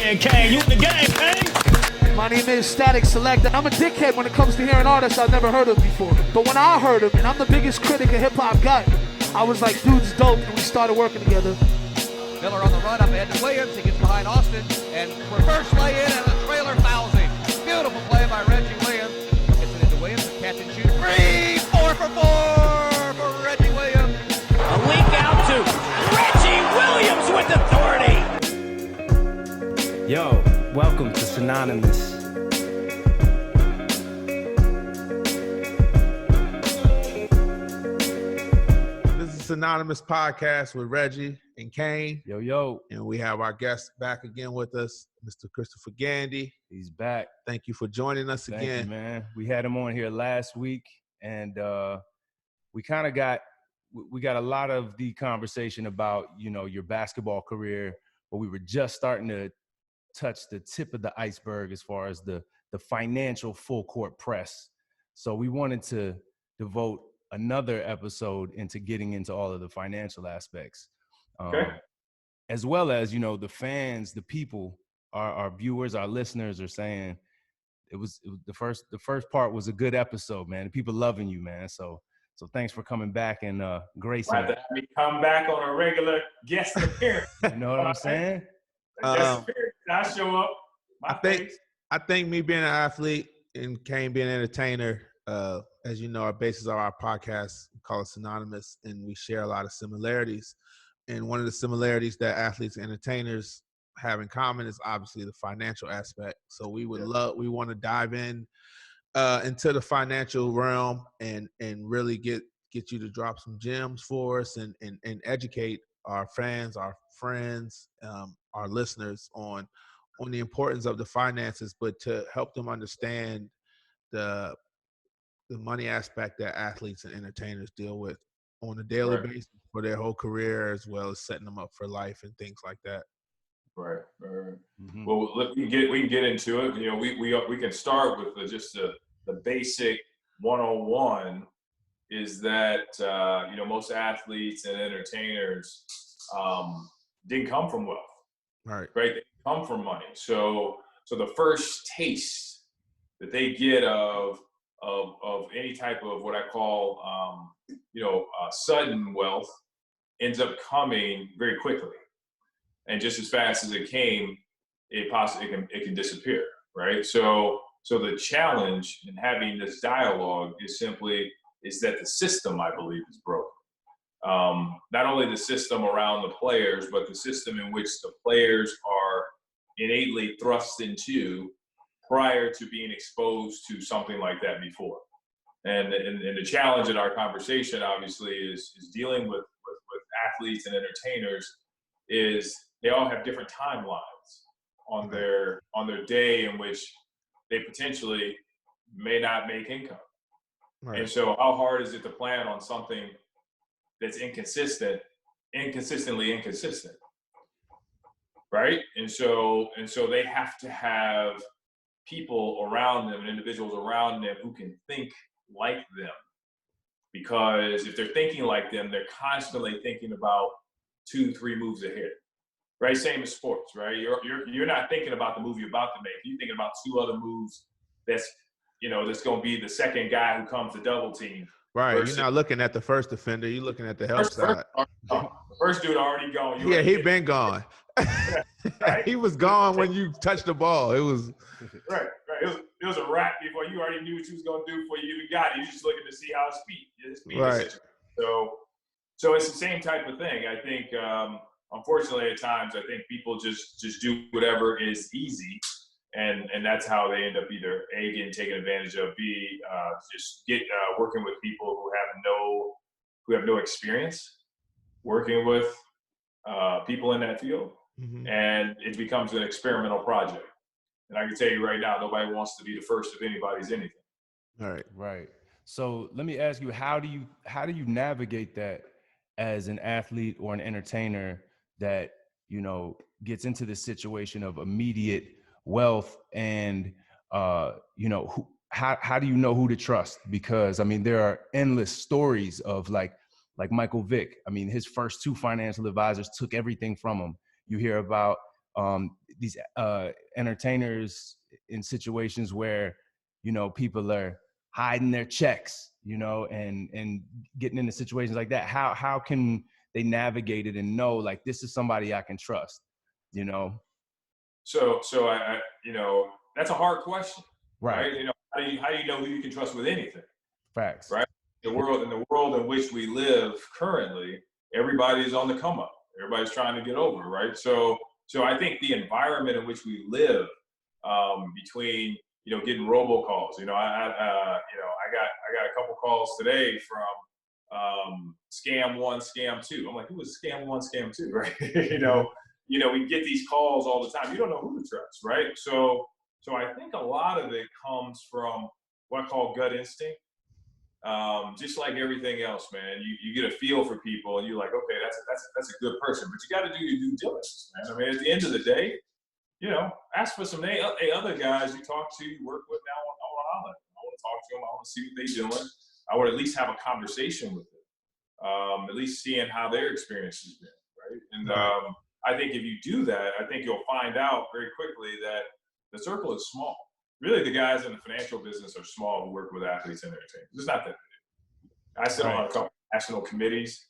Yeah, Kane, you in the game, Kane. My name is Static Select, and I'm a dickhead when it comes to hearing artists I've never heard of before. But when I heard him, and I'm the biggest critic of hip-hop got, I was like, dude's dope, and we started working together. Miller on the run up ahead to Williams. He gets behind Austin, and reverse lay in, and the trailer fouls him. Beautiful play by Reggie Williams. Gets it into Williams, and catch and shoot. 3, 4 for 4 for Reggie Williams. A link out to Reggie Williams with authority. Yo, welcome to Synonymous. This is Synonymous podcast with Reggie and Kane. Yo. And we have our guest back again with us, Mr. Christopher Gandy. He's back. Thank you for joining us Thank again. you, man. We had him on here last week, and we kind of got a lot of the conversation about, you know, your basketball career, but we were just starting to touch the tip of the iceberg as far as the financial full court press. So we wanted to devote another episode into getting into all of the financial aspects. As well as, you know, the fans, the people, our viewers, our listeners are saying it was the first part was a good episode, man. People loving you, man. So thanks for coming back and gracing. Glad to have me come back on a regular guest appearance. You know what I'm saying? Guest appearance. I show up. I think me being an athlete and Kane being an entertainer, as you know, our basis of our podcast, we call it Synonymous, and we share a lot of similarities. And one of the similarities that athletes and entertainers have in common is obviously the financial aspect. So we want to dive in into the financial realm and really get you to drop some gems for us and educate our fans, our friends, our listeners on the importance of the finances, but to help them understand the money aspect that athletes and entertainers deal with on a daily basis for their whole career, as well as setting them up for life and things like that. Right. Mm-hmm. Well, we can get into it. You know, we can start with just the basic 101 is that you know, most athletes and entertainers didn't come from wealth. Right. They come from money. So the first taste that they get of any type of what I call sudden wealth ends up coming very quickly, and just as fast as it came, it can disappear. Right. So the challenge in having this dialogue is that the system, I believe, is broken. Not only the system around the players, but the system in which the players are innately thrust into prior to being exposed to something like that before. And the challenge in our conversation, obviously, is dealing with athletes and entertainers is they all have different timelines on their day in which they potentially may not make income. Right. And so how hard is it to plan on something that's inconsistently inconsistent, right? And so they have to have people around them and individuals around them who can think like them, because if they're thinking like them, they're constantly thinking about 2-3 moves ahead, right? Same as sports, right? You're not thinking about the move you're about to make. You're thinking about 2 other moves that's going to be the second guy who comes to double team. Right. You're not looking at the first defender. You're looking at the help side. The first dude already gone. He'd been gone. Right? He was gone when you touched the ball. It was right. It was a wrap before you already knew what you was going to do before you even got it. You just looking to see how his speed is. So it's the same type of thing. I think, unfortunately, at times, I think people just do whatever is easy. And that's how they end up either A, getting taken advantage of, B, just working with people who have no experience working with people in that field. Mm-hmm. And it becomes an experimental project. And I can tell you right now, nobody wants to be the first of anybody's anything. All right. Right. So let me ask you, how do you navigate that as an athlete or an entertainer that, you know, gets into this situation of immediate wealth and, you know, how do you know who to trust? Because, I mean, there are endless stories of like Michael Vick. I mean, his first 2 financial advisors took everything from him. You hear about these entertainers in situations where, you know, people are hiding their checks, you know, and getting into situations like that? How can they navigate it and know, like, this is somebody I can trust, you know? So I you know, that's a hard question, Right. You know, how do you know who you can trust with anything? Facts. Right? In the world in which we live currently, everybody's on the come up. Everybody's trying to get over, right? So I think the environment in which we live, between, you know, getting robocalls, you know, I got a couple calls today from scam 1, scam 2. I'm like, who is scam 1, scam 2, right? You know, we get these calls all the time. You don't know who to trust, right? So I think a lot of it comes from what I call gut instinct. Just like everything else, man, you get a feel for people and you're like, okay, that's a good person, but you got to do your due diligence, man. I mean, at the end of the day, you know, ask for some, hey, other guys you talk to, you work with now, I want to talk to them. I want to see what they're doing. I would at least have a conversation with them, at least seeing how their experience has been, right? And I think if you do that, I think you'll find out very quickly that the circle is small. Really, the guys in the financial business are small who work with athletes and entertainers. It's not that big. I sit on a couple national committees.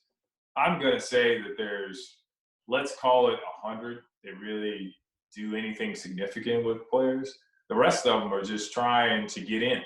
I'm going to say that there's, let's call it 100 that really do anything significant with players. The rest of them are just trying to get in,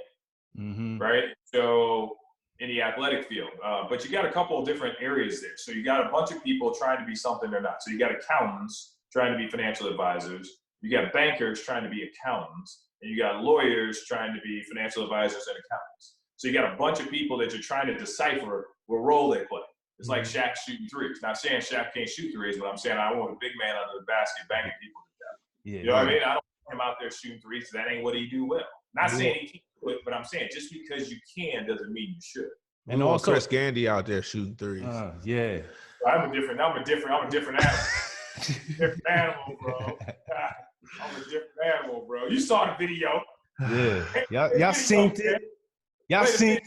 right? So in the athletic field, but you got a couple of different areas there. So you got a bunch of people trying to be something they're not. So you got accountants trying to be financial advisors. You got bankers trying to be accountants. And you got lawyers trying to be financial advisors and accountants. So you got a bunch of people that you're trying to decipher what role they play. It's like Shaq shooting threes. Not saying Shaq can't shoot threes, but I'm saying I want a big man under the basket banging people to death. Yeah. You know what I mean? I don't want him out there shooting threes. That ain't what he do well. Not saying he can't do it, but I'm saying just because you can doesn't mean you should. And also Chris Gandy out there shooting threes. Yeah. I'm a different animal. Different animal, bro. I'm a different animal, bro. You saw the video. Yeah. Y'all seen it. Y'all seen it.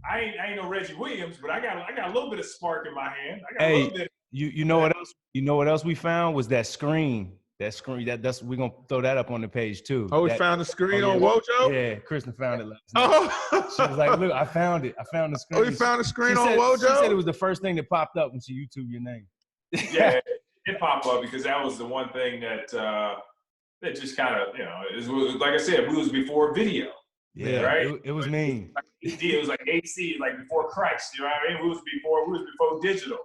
I ain't no Reggie Williams, but I got a little bit of spark in my hand. I got a Hey, little bit. You know what else? You know what else we found was that screen. That's we're gonna throw that up on the page too. Oh, we found the screen on Wojo? Yeah, Kristen found it last night. She was like, "Look, I found it. I found the screen." Oh, you found the screen on Wojo? She said it was the first thing that popped up when she YouTubed your name. Yeah, it popped up because that was the one thing that just kind of, you know, it was, like I said, it was before video. Yeah, right. It was mean. It was like AC, like before Christ. You know what I mean? It was before digital.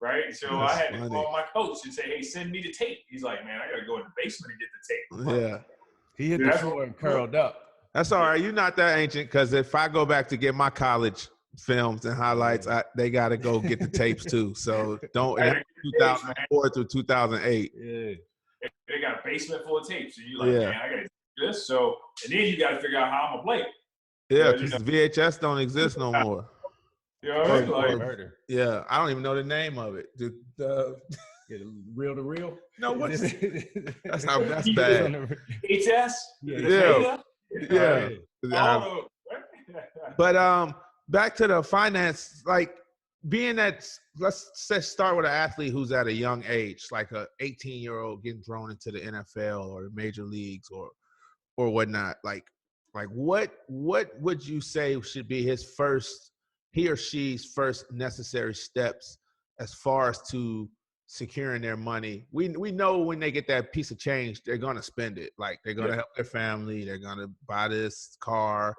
Right. So I had to call my coach and say, hey, send me the tape. He's like, man, I got to go in the basement and get the tape. Yeah. He hit the floor and curled up. That's all right. You're not that ancient, because if I go back to get my college films and highlights, they got to go get the tapes too. So don't, 2004 through 2008. Yeah. They got a basement full of tapes. And you're like, man, I got to do this. So, and then you got to figure out how I'm going to play it. Yeah, because VHS don't exist no more. You know what I mean? Yeah, I don't even know the name of it. Reel to reel? No, what's that's bad. HS? Yeah. But back to the finance, like being that, let's start with an athlete who's at a young age, like a 18-year-old getting thrown into the NFL or the major leagues or whatnot. Like what would you say should be he or she's first necessary steps as far as to securing their money? We know when they get that piece of change, they're going to spend it. Like they're going to help their family. They're going to buy this car,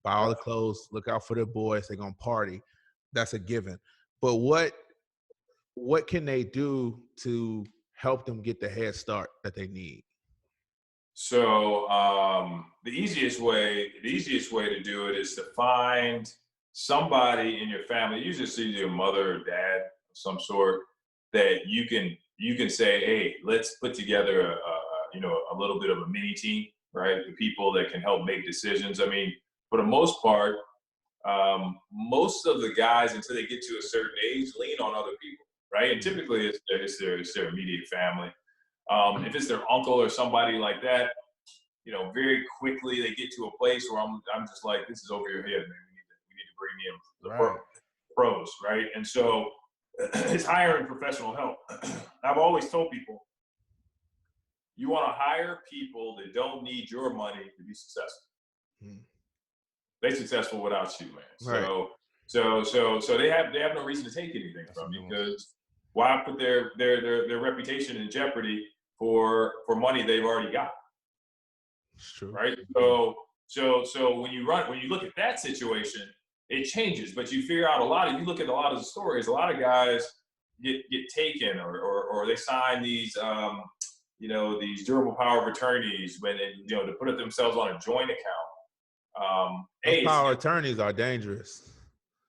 buy all the clothes, look out for their boys. They're going to party. That's a given. But what can they do to help them get the head start that they need? So the easiest way to do it is to find somebody in your family, usually it's either your mother or dad of some sort, that you can say, hey, let's put together a little bit of a mini team, right? The people that can help make decisions. I mean, for the most part, most of the guys, until they get to a certain age, lean on other people, right? And typically it's their immediate family. If it's their uncle or somebody like that, you know, very quickly they get to a place where I'm just like, this is over your head, man. We need to bring in the pros, right? And so it's hiring professional help. I've always told people, You want to hire people that don't need your money to be successful. They're successful without you, man. Right. So they have no reason to take anything from you, because why put their reputation in jeopardy for money they've already got? It's true. Right. So when you look at that situation, it changes. But you figure out if you look at a lot of the stories, a lot of guys get taken or they sign these these durable power of attorneys when to put themselves on a joint account. Those power attorneys are dangerous.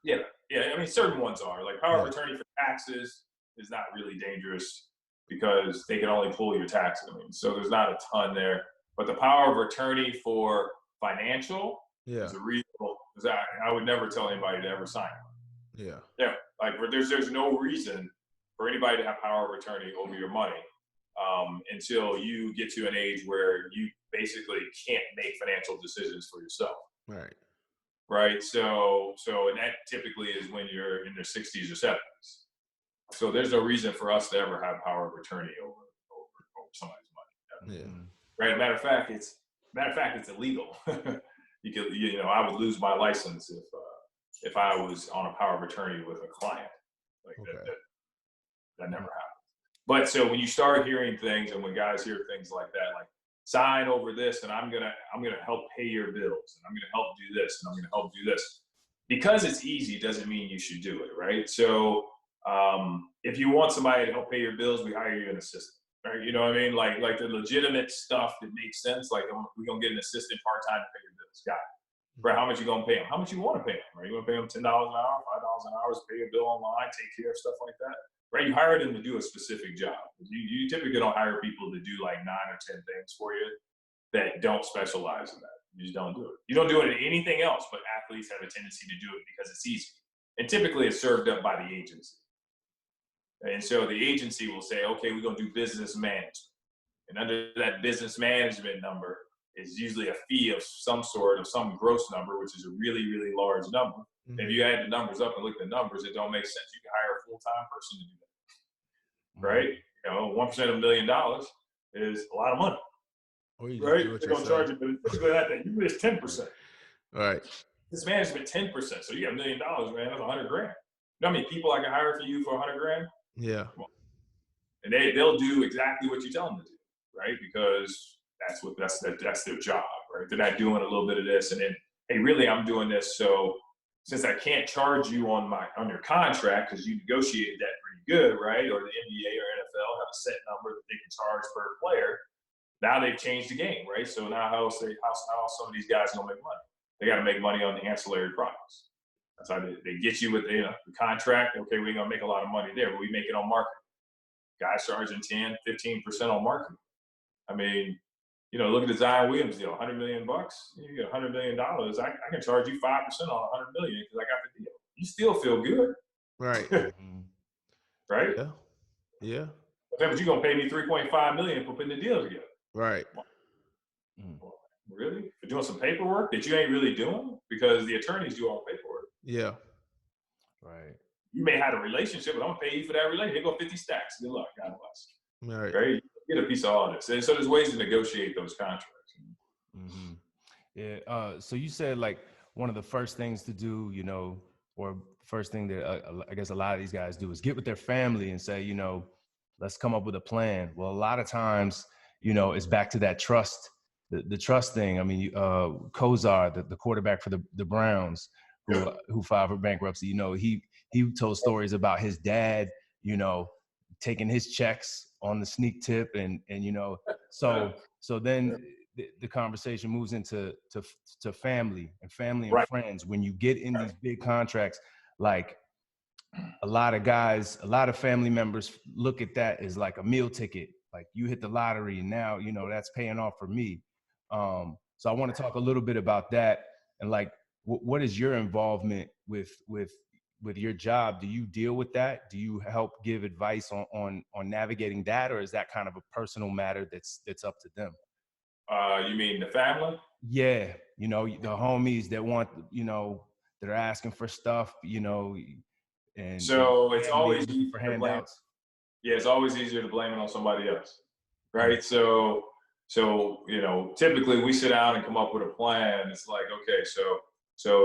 Yeah. I mean, certain ones are. Like power of attorney for taxes is not really dangerous because they can only pull your taxes. I mean, so there's not a ton there. But the power of attorney for financial is a real. I would never tell anybody to ever sign it. Yeah. Like there's no reason for anybody to have power of attorney over your money until you get to an age where you basically can't make financial decisions for yourself. Right. So and that typically is when you're in your 60s or 70s. So there's no reason for us to ever have power of attorney over somebody's money. Right. Matter of fact, it's illegal. I would lose my license if I was on a power of attorney with a client. Like that never happened. But so when you start hearing things, and when guys hear things like that, like sign over this, and I'm gonna help pay your bills, and I'm gonna help do this, and I'm gonna help do this, because it's easy doesn't mean you should do it, right? So if you want somebody to help pay your bills, we hire you an assistant, right? You know what I mean? Like the legitimate stuff that makes sense. Like we're gonna get an assistant part-time to pay your bills. Got it. Right? How much you gonna pay them? How much you want to pay them? Right? You want to pay them $10 an hour, $5 an hour, pay a bill online, take care of stuff like that. Right? You hire them to do a specific job. You typically don't hire people to do like 9 or 10 things for you that don't specialize in that. You just don't do it. You don't do it in anything else, but athletes have a tendency to do it because it's easy. And typically it's served up by the agency. And so the agency will say, okay, we're going to do business management. And under that business management number is usually a fee of some sort, of some gross number, which is a really, really large number. If you add the numbers up and look at the numbers, it don't make sense. You can hire a full-time person to do that, right? 1% of $1 million is a lot of money, right? They don't charge you, but it's basically that thing. You risk 10%, right? This management 10%, so you got $1 million, man. That's $100,000. You know how many people I can hire for you for $100,000? Yeah, and they'll do exactly what you tell them to do, right? Because that's their job, right? They're not doing a little bit of this and then, hey, really, I'm doing this, so since I can't charge you on your contract because you negotiated that pretty good, right? Or the NBA or NFL have a set number that they can charge per player. Now they've changed the game, right? So now how some of these guys gonna make money? They got to make money on the ancillary products. That's how they get you with the contract. Okay, we're gonna make a lot of money there, but we make it on marketing. Guys charging 10, 15% on marketing. I mean, look at the Zion Williams deal, $100 million. You get $100 million. I can charge you 5% on $100 million because I got the deal. You still feel good, right? Right? Yeah. But you're gonna pay me $3.5 million for putting the deal together, right? Really? For doing some paperwork that you ain't really doing because the attorneys do all the paperwork. Yeah. Right. You may have a relationship, but I'm gonna pay you for that relationship. Here go 50 stacks. Good luck. God bless. Right? Get a piece of all this. And so there's ways to negotiate those contracts. Yeah. So you said like one of the first things to do, or first thing that I guess a lot of these guys do is get with their family and say, let's come up with a plan. Well, a lot of times, it's back to that trust, the trust thing. I mean, Kozar, the quarterback for the Browns, who filed for bankruptcy, he told stories about his dad, taking his checks on the sneak tip and so then the conversation moves into family and right. friends. When you get in these big contracts, like a lot of family members look at that as like a meal ticket. Like you hit the lottery and now, that's paying off for me. So I want to talk a little bit about that and like, what is your involvement with your job? Do you deal with that? Do you help give advice on navigating that, or is that kind of a personal matter that's up to them? You mean the family? Yeah, the homies that want, that are asking for stuff, and so it's always easier for handouts. Yeah, it's always easier to blame it on somebody else. right? So typically we sit down and come up with a plan. It's like, okay, so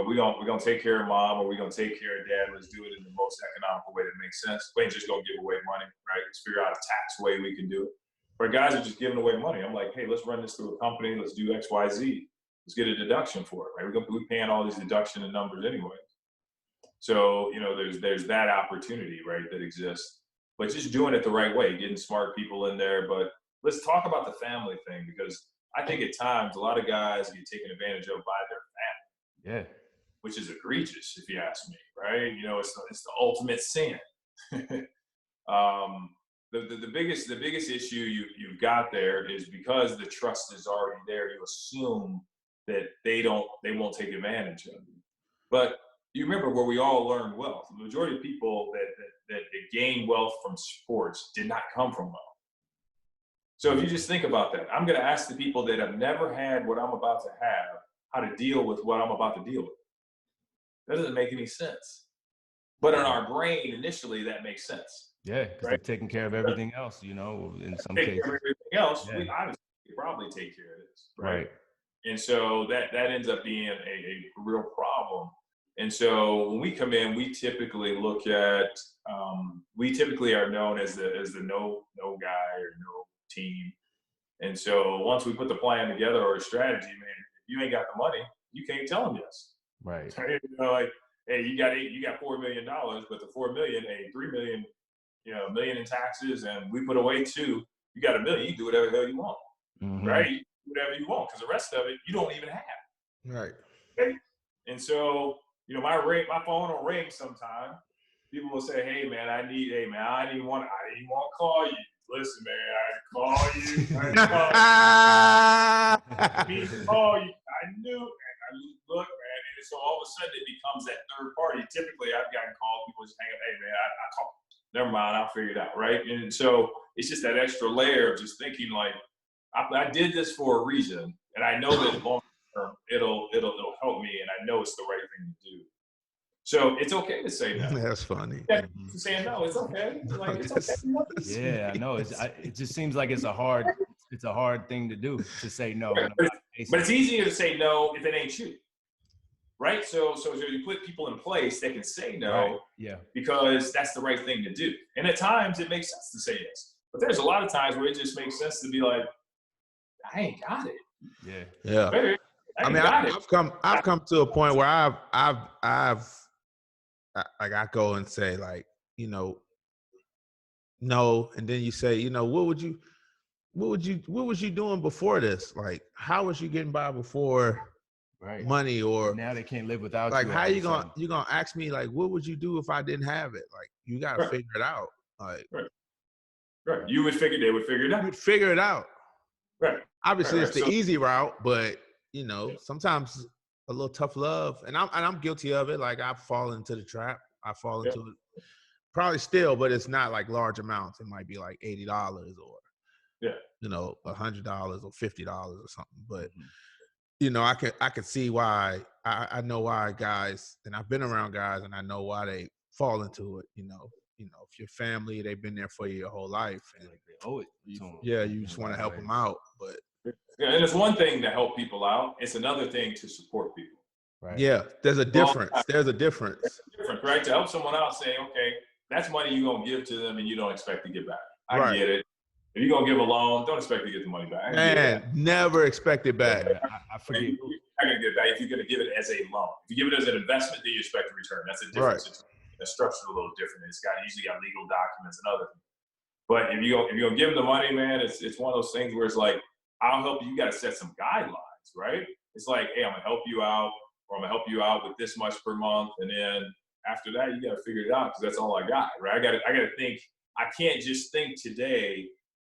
we're gonna take care of mom, or we're gonna take care of dad. Let's do it in the most economical way that makes sense. We ain't just gonna give away money, right? Let's figure out a tax way we can do it. But guys are just giving away money. I'm like, hey, let's run this through a company. Let's do X, Y, Z. Let's get a deduction for it, right? We're paying all these deduction and numbers anyway. So, there's that opportunity, right, that exists. But just doing it the right way, getting smart people in there. But let's talk about the family thing, because I think at times a lot of guys get taken advantage of by their family. Yeah. Which is egregious, if you ask me, right? It's the ultimate sin. The biggest issue you've got there is because the trust is already there. You assume that they won't take advantage of you. But you remember where we all learned wealth. The majority of people that gain wealth from sports did not come from wealth. So if you just think about that, I'm going to ask the people that have never had what I'm about to have how to deal with what I'm about to deal with. That doesn't make any sense. But in our brain, initially, that makes sense. Yeah, because right? they're taking care of everything else, in some cases. Everything else, yeah. we honestly probably take care of this, Right. And so that ends up being a real problem. And so when we come in, we typically look at, we typically are known as the no guy or no team. And so once we put the plan together or a strategy, man, if you ain't got the money, you can't tell them yes. Right. Like, hey, you got $4 million, but the $4 million, hey, $3 million, $1 million in taxes, and we put away $2 million. You got $1 million, you can do whatever the hell you want, right? You do whatever you want, because the rest of it you don't even have. Right. Okay? And so, my phone will ring sometime. People will say, hey man, I didn't want to call you. Listen, man, I didn't call you. I knew, man. I look, man. And so all of a sudden it becomes that third party. Typically, I've gotten called, people just hang up, hey man, I called. Never mind, I'll figure it out, right? And so it's just that extra layer of just thinking like, I did this for a reason, and I know that long term it'll help me, and I know it's the right thing to do. So it's okay to say no. That's funny. Yeah, saying no, it's okay. Like, it's okay. Yeah, I know. It just seems like it's a hard thing to do, to say no. But it's easier to say no if it ain't you, right? So you put people in place that can say no, right. Yeah, because that's the right thing to do. And at times it makes sense to say yes, but there's a lot of times where it just makes sense to be like, I ain't got it. Yeah. Baby, I've come to a point where I've I go and say like, no, and then you say, what was you doing before this? Like, how was you getting by before money? Or now they can't live without like, you. how you gonna ask me like, what would you do if I didn't have it? Like, you gotta figure it out. Like, right. They would figure it out. You'd figure it out. Right. Obviously, it's the easy route, but sometimes a little tough love, and I'm guilty of it. Like, I fall into the trap. I fall into it probably still, but it's not like large amounts. It might be like $80 or $100 or $50 or something. But I can see why. I know why guys, and I've been around guys, and I know why they fall into it. If your family, they've been there for you your whole life, and like they owe it to them. Yeah, you just want to help them out, but and it's one thing to help people out. It's another thing to support people. Right. Yeah, there's a difference. There's a difference. Right? To help someone out, say, okay, that's money you're gonna give to them, and you don't expect to get back. I get it. If you're gonna give a loan, don't expect to get the money back. Man, never expect it back. I forget. You're not gonna get it back if you're gonna give it as a loan. If you give it as an investment, then you expect a return. That's a difference. The structure's a little different. It's usually got legal documents and other things. But if you're gonna give them the money, man, it's one of those things where it's like, I'll help you. You got to set some guidelines, right? It's like, hey, I'm gonna help you out, or I'm gonna help you out with this much per month, and then after that, you got to figure it out, because that's all I got, right? I got to think. I can't just think today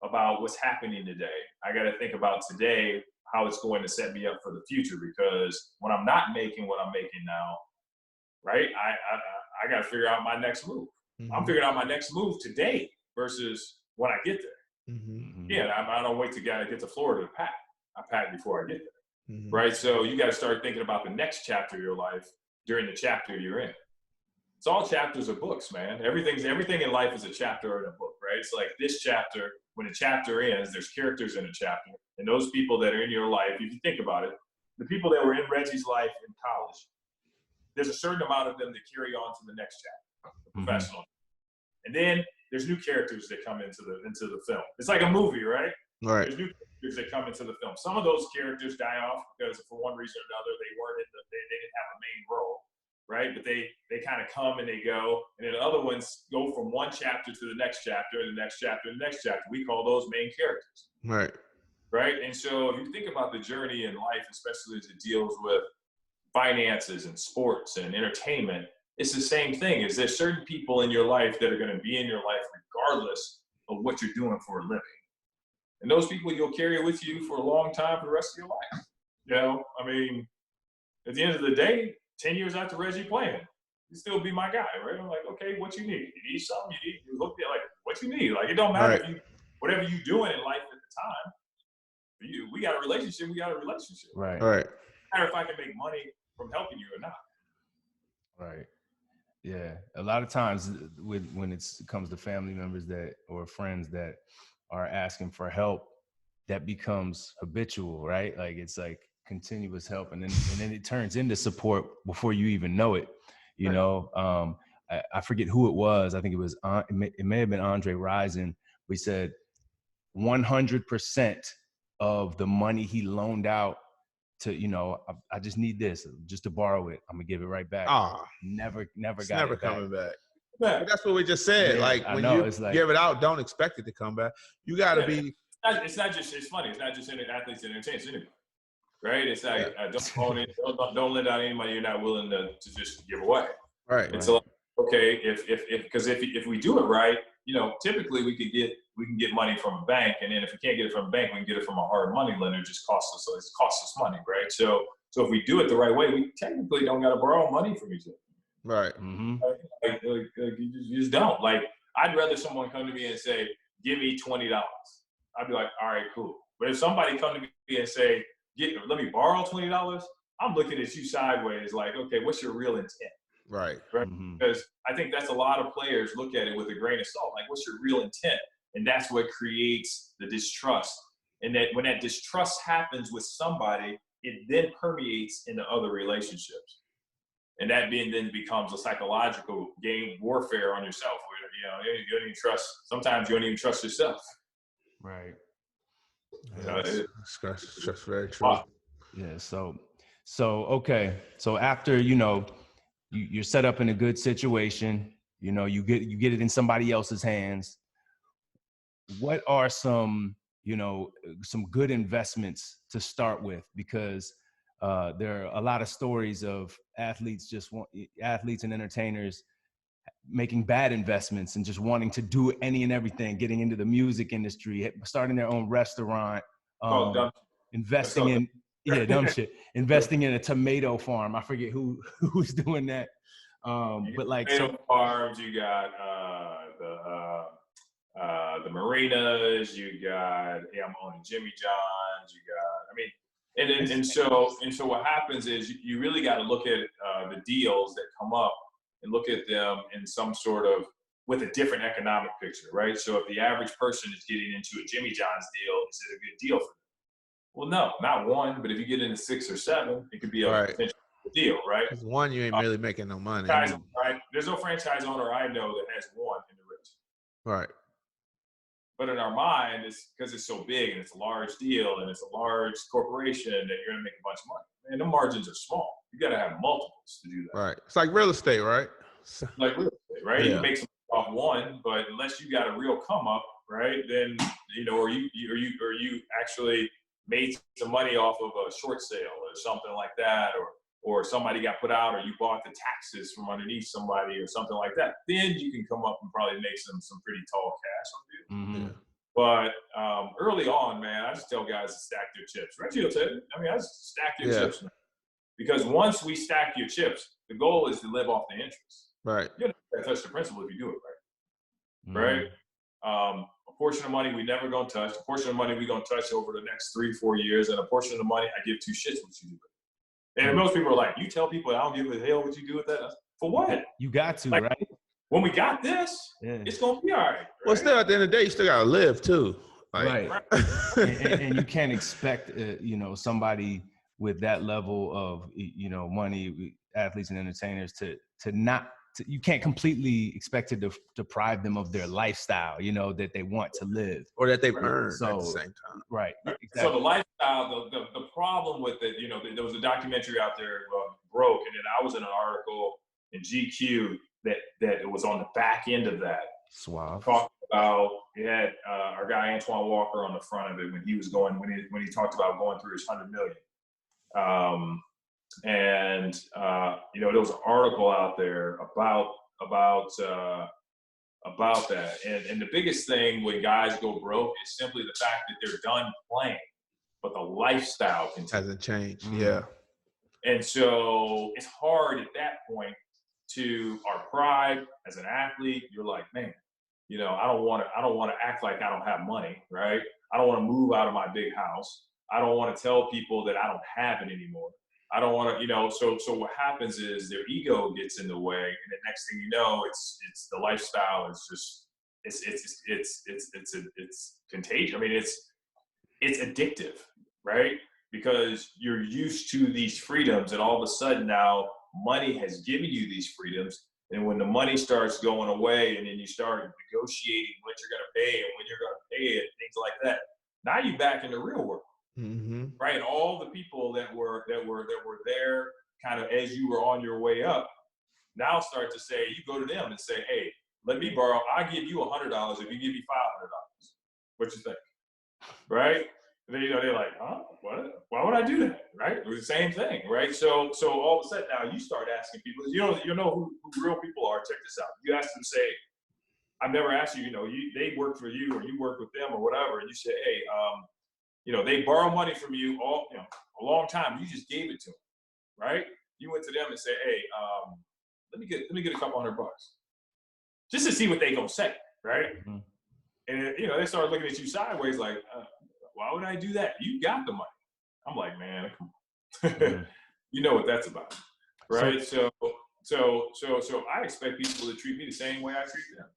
about what's happening today. I got to think about today, how it's going to set me up for the future, because when I'm not making what I'm making now, right? I got to figure out my next move. Mm-hmm. I'm figuring out my next move today versus when I get there. Mm-hmm. Yeah, I don't wait to get to Florida to pack. I pack before I get there, right? So you got to start thinking about the next chapter of your life during the chapter you're in. it's all chapters of books, man. Everything in life is a chapter in a book, right? It's like this chapter, when a chapter ends, there's characters in a chapter. And those people that are in your life, if you think about it, the people that were in Reggie's life in college, there's a certain amount of them that carry on to the next chapter, the professional. And then there's new characters that come into the film. It's like a movie, right? Right. There's new characters that come into the film. Some of those characters die off because for one reason or another, they didn't have a main role. Right, but they kind of come and they go, and then other ones go from one chapter to the next chapter, and the next chapter, and the next chapter. We call those main characters. Right. Right, and so if you think about the journey in life, especially as it deals with finances and sports and entertainment, it's the same thing. Is there's certain people in your life that are going to be in your life regardless of what you're doing for a living, and those people you'll carry with you for a long time for the rest of your life. You know, I mean, at the end of the day, 10 years after Reggie playing, you still be my guy, right? I'm like, okay, what you need? You need something? You look at like, what you need? Like, it don't matter if whatever you doing in life at the time. We got a relationship. We got a relationship. Right. Right. No matter if I can make money from helping you or not. Right. Yeah. A lot of times when it comes to family members or friends that are asking for help, that becomes habitual, right? Like it's like continuous help, and then it turns into support before you even know it. You know, I forget who it was. I think it was it may have been Andre Rison. We said 100% of the money he loaned out to, you know, I just need this just to borrow it. I'm gonna give it right back. Never It's got never it back. coming back. But that's what we just said. Yeah, like when you give it out, don't expect it to come back. You got to be. It's not just. It's funny. It's not just athletes and entertainers anyway. Right? It's like don't own it. Don't lend out any money you're not willing to just give away. Right. And so, okay, if we do it right, you know, typically we can get money from a bank, and then if we can't get it from a bank, we can get it from a hard money lender. It just costs us money, right? So if we do it the right way, we technically don't got to borrow money from each other. Right. Like you just don't. Like, I'd rather someone come to me and say, "Give me $20." I'd be like, "All right, cool." But if somebody come to me and say, let me borrow $20, I'm looking at you sideways like, okay, what's your real intent? Right. Because I think that's a lot of players look at it with a grain of salt. Like, what's your real intent? And that's what creates the distrust. And that when that distrust happens with somebody, it then permeates into other relationships. And that then becomes a psychological game warfare on yourself. Where, you don't even trust. Sometimes you don't even trust yourself. Right. That's very true. Yeah. So okay. So after, you know, you're set up in a good situation, you know, you get it in somebody else's hands. What are some good investments to start with? Because there are a lot of stories of athletes and entertainers making bad investments and just wanting to do any and everything, getting into the music industry, starting their own restaurant, investing in dumb shit, investing in a tomato farm. I forget who's doing that. But like tomato farms, you got the marinas, you got I'm owning Jimmy John's, you got and so what happens is you really got to look at the deals that come up and look at them in some sort of with a different economic picture, right? So if the average person is getting into a Jimmy John's deal, is it a good deal for them? Well, no, not one, but if you get into 6 or 7, it could be a potential deal, right? Because one, you ain't really making no money. Right? There's no franchise owner I know that has one in the rich. Right. But in our mind, it's because it's so big and it's a large deal and it's a large corporation that you're going to make a bunch of money. Man, the margins are small. You got to have multiples to do that. Right. It's like real estate, right? Like real estate, right? Yeah. You can make some off one, but unless you got a real come up, right? Then or you actually made some money off of a short sale or something like that, or somebody got put out, or you bought the taxes from underneath somebody or something like that. Then you can come up and probably make some pretty tall cash on deals. Mm-hmm. But early on, man, I just tell guys to stack their chips. Reggie will tell you. I mean, I just stack your chips, man. Because once we stack your chips, the goal is to live off the interest. Right. You're not going to touch the principal if you do it right. Right? A portion of money we never going to touch. A portion of money we going to touch over the next 3-4 years. And a portion of the money I give 2 shits what you do with it. And most people are like, you tell people I don't give a hell what you do with that? For what? You got to, Like, right? When we got this, Yeah. it's gonna be all right. Well, still at the end of the day, you still gotta live too. Like, Right. and you can't expect, somebody with that level of, money, athletes and entertainers to not, you can't completely expect to deprive them of their lifestyle, that they want to live. or that they've earned So, at the same time. Right. Exactly. So the lifestyle, the problem with it, there was a documentary out there, broke, and then I was in an article in GQ that it was on the back end of that. Suave. Talking about, it had our guy Antoine Walker on the front of it when he was going, when he talked about going through his 100 million. There was an article out there about that. And the biggest thing when guys go broke is simply the fact that they're done playing, but the lifestyle Hasn't changed. Mm-hmm. Yeah. And so it's hard at that point to our pride as an athlete. You're like, man, I don't want to act like I don't have money, right? I don't want to move out of my big house. I don't want to tell people that I don't have it anymore. I don't want to, so what happens is their ego gets in the way, and the next thing you know, it's the lifestyle is just, it's contagious. I mean, it's addictive, right? Because you're used to these freedoms, and all of a sudden now money has given you these freedoms. And when the money starts going away, and then you start negotiating what you're going to pay and when you're going to pay it, things like that, now you're back in the real world. Mm-hmm. Right, all the people that were there, kind of as you were on your way up, now start to say, you go to them and say, hey, let me borrow. I give you $100 if you give me $500. What you think? Right? And then, they're like, huh? What? Why would I do that? Right? It was the same thing, right? So all of a sudden now you start asking people. You know who real people are. Check this out. You ask them, say, I've never asked you. They work for you or you work with them or whatever, and you say, hey, they borrow money from you a long time. You just gave it to them, right? You went to them and said, hey, let me get a couple $100 just to see what they gonna say, right? Mm-hmm. And they start looking at you sideways like, why would I do that? You got the money. I'm like, man, come on. Mm-hmm. You know what that's about, right? So I expect people to treat me the same way I treat them.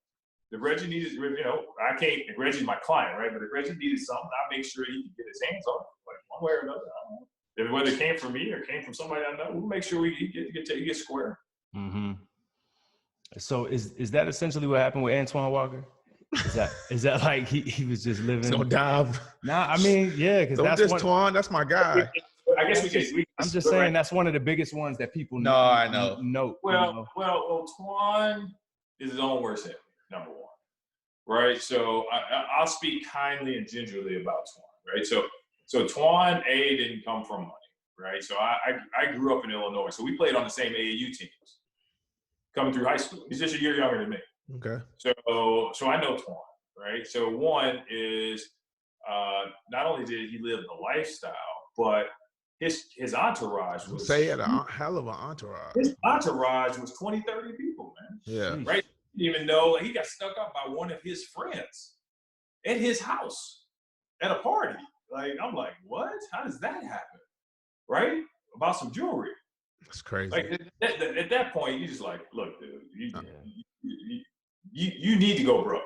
If Reggie needed, I can't, if Reggie's my client, right? But if Reggie needed something, I make sure he can get his hands on it, like one way or another. I don't know. If whether it came from me or came from somebody I know, we'll make sure he get square. Mm-hmm. So is that essentially what happened with Antoine Walker? Is that like he was just living? No dive. Nah, I mean, yeah, because that's Twan. That's my guy. I guess we can. I'm just saying that's one of the biggest ones that people know. I know. Note. Well, Twan is his own worst enemy, number one. Right, so I'll speak kindly and gingerly about Twan. Right, so Twan didn't come from money. Right, so I grew up in Illinois, so we played on the same AAU teams coming through high school. He's just a year younger than me. Okay. So I know Twan. Right, so one is not only did he live the lifestyle, but his entourage was. Say he had a hell of an entourage. His entourage was 20, 30 people, man. Yeah. Right. Didn't even know he got stuck up by one of his friends at his house at a party. Like, I'm like, what? How does that happen? Right? About some jewelry. That's crazy. Like at that point, you just like, look, dude, you need to go broke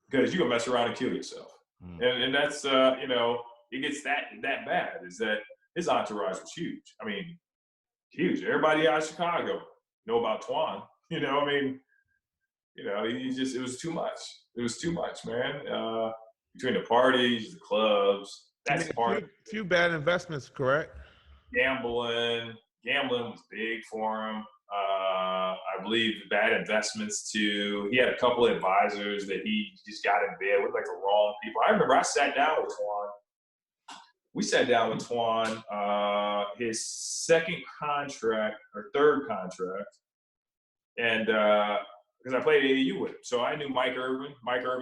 because you're gonna mess around and kill yourself. And that's it gets that bad. Is that his entourage was huge. I mean, huge. Everybody out of Chicago know about Twan. It was too much. It was too much, man. Between the parties, the clubs, that's part of it. Few bad investments, correct? Gambling was big for him. I believe bad investments too. He had a couple of advisors that he just got in bed with, like the wrong people. I remember I sat down with Twan. We sat down with Twan, his second contract or third contract, and because I played AAU with him. So I knew Mike Irvin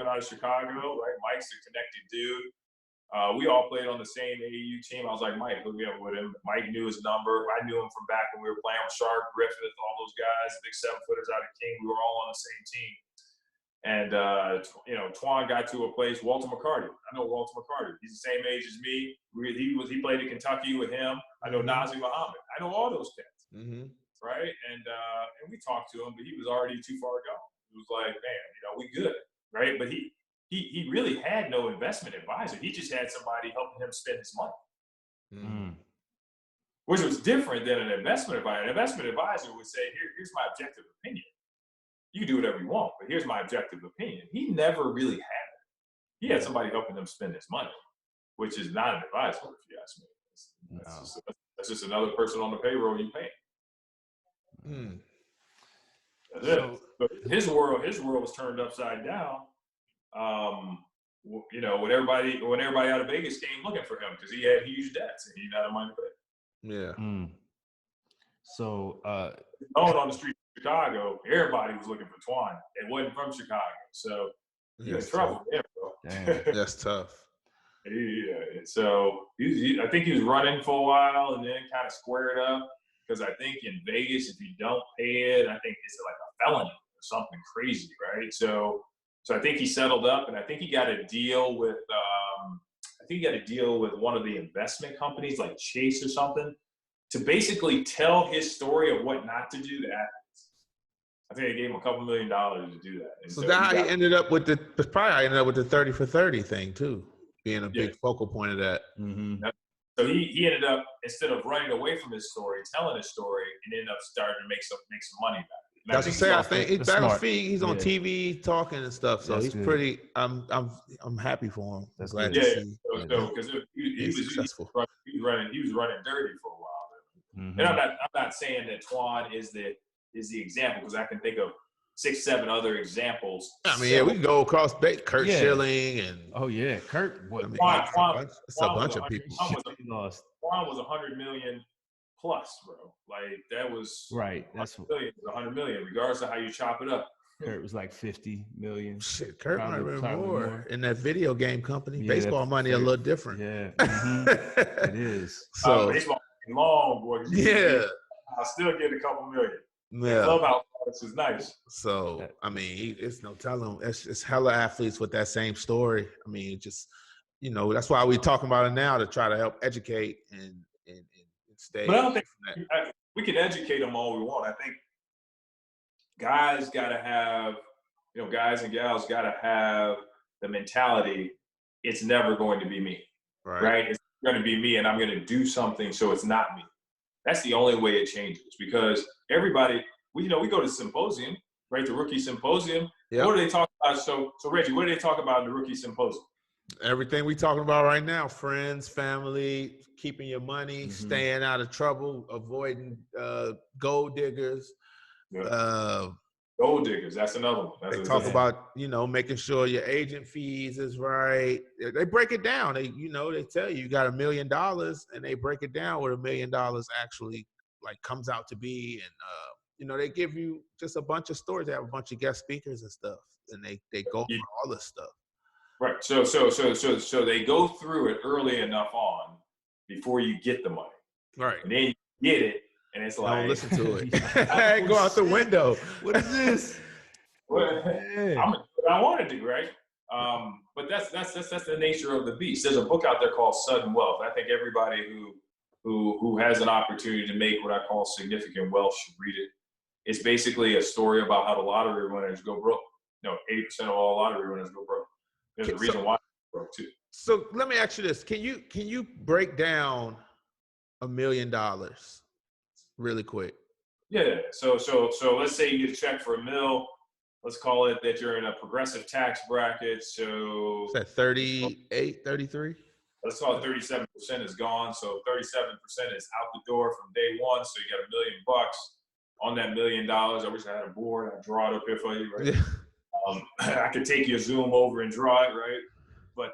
out of Chicago, right? Mike's a connected dude. We all played on the same AAU team. I was like, Mike, hook me up with him. Mike knew his number. I knew him from back when we were playing with Sharp, Griffith, all those guys, big 7-footers out of King. We were all on the same team. And, Twan got to a place, Walter McCarty. I know Walter McCarty. He's the same age as me. He played in Kentucky with him. I know Nazir Muhammad. I know all those cats. Mm-hmm. right? And we talked to him, but he was already too far gone. He was like, man, we good, right? But he really had no investment advisor. He just had somebody helping him spend his money. Mm. Which was different than an investment advisor. An investment advisor would say, here's my objective opinion. You can do whatever you want, but here's my objective opinion. He never really had it. He had somebody helping him spend his money, which is not an advisor, if you ask me. That's just another person on the payroll you pay. That's it. So his world was turned upside down. When everybody out of Vegas came looking for him because he had huge debts and he didn't have money to pay. Yeah. Mm. So known on the street of Chicago, everybody was looking for Twan. It wasn't from Chicago, so you're in trouble there, bro. That's tough. Yeah. So I think he was running for a while and then kind of squared up because I think in Vegas, if you don't pay it, I think it's like a felony or something crazy, right? So I think he settled up, and I think he got a deal with one of the investment companies like Chase or something to basically tell his story of what not to do to athletes. I think they gave him $2 million to do that. And so that he ended up with the 30 for 30 thing too, being a big focal point of that. Mm-hmm. So he ended up, instead of running away from his story, telling his story, and ended up starting to make some money back. That's to say, I think he's battlefield. He's on TV talking and stuff, so he's pretty. I'm happy for him. That's glad to see. Because he was successful. He was running dirty for a while. Mm-hmm. And I'm not saying that Twan is the example, because I can think of 6-7 other examples. I mean, we can go across Kurt Schilling and Kurt. Twan, it's a bunch of people. Twan was $100 million plus, bro. Like that was right. That's $100 million, regardless of how you chop it up. Kurt was like 50 million. Shit, Kurt might have been more in that video game company. Baseball money a little different. Yeah, mm-hmm. It is. So baseball long, boy. Yeah, I'll still get $2 million. Yeah, clubhouse is nice. So I mean, it's no telling. It's hella athletes with that same story. I mean, just that's why we talking about it now, to try to help educate and stay. But I don't think we can educate them all we want. I think guys got to have, guys and gals got to have the mentality, it's never going to be me, right? It's going to be me, and I'm going to do something so it's not me. That's the only way it changes, because everybody, we go to symposium, right? The rookie symposium. Yep. What do they talk about? So Reggie, what do they talk about in the rookie symposium? Everything we talking about right now: friends, family, keeping your money, staying out of trouble, avoiding gold diggers. Gold diggers, that's another one. They talk about, making sure your agent fees is right. They break it down. They tell you got $1 million, and they break it down what $1 million actually comes out to be. And they give you just a bunch of stories. They have a bunch of guest speakers and stuff, and they go over all this stuff. Right. So they go through it early enough on before you get the money. Right. And then you get it, and it's like, don't listen to it. Go out the window. What is this? Well, I want to do, right? But that's the nature of the beast. There's a book out there called Sudden Wealth. I think everybody who has an opportunity to make what I call significant wealth should read it. It's basically a story about how the lottery winners go broke. 80% of all lottery winners go broke. There's a reason why they broke too. So let me ask you this: Can you break down $1 million really quick? Yeah. So let's say you get a check for $1 million. Let's call it that you're in a progressive tax bracket. So is that 38, 33? Let's call it 37% is gone. So 37% is out the door from day one. So you got $1 million. On that $1 million, I wish I had a board. I'd draw it up here for you, right? Yeah. I could take your Zoom over and draw it, right? But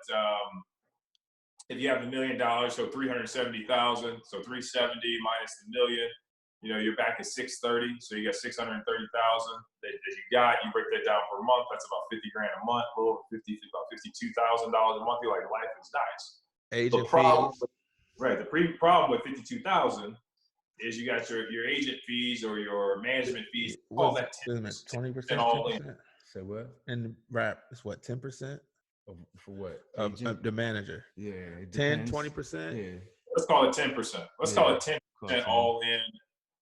if you have $1 million, so 370,000, so 370 minus the $1 million, you're back at 630. So you got 630,000 that you got. You break that down per month. That's about $50,000 a month, a little over about $52,000 a month. You're like, life is nice. Agent fees. The problem with 52,000 is you got your agent fees or your management fees. All that 20%. All in. Say what? And rap is what, 10%? For what? The manager. Yeah. 10, 20%? Yeah. Let's call it 10%. Let's call it 10% all in.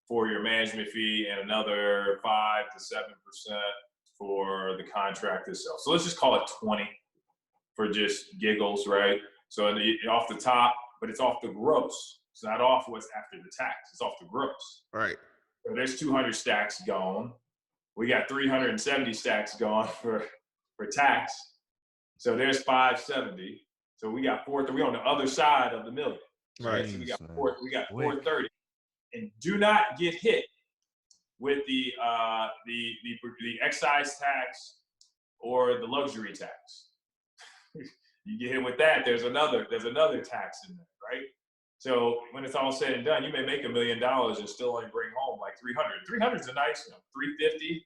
for your management fee and another 5 to 7% for the contract itself. So let's just call it 20 for just giggles, right? So off the top, but it's off the gross. It's not off what's after the tax. It's off the gross. Right. So there's 200 stacks gone. We got 370 stacks gone for tax. So there's 570. So we got we on the other side of the million. Right. So we got 430. And do not get hit with the excise tax or the luxury tax. You get hit with that, there's another tax in there, right? So when it's all said and done, you may make $1 million and still only bring home like 300. 300 is a nice, 350,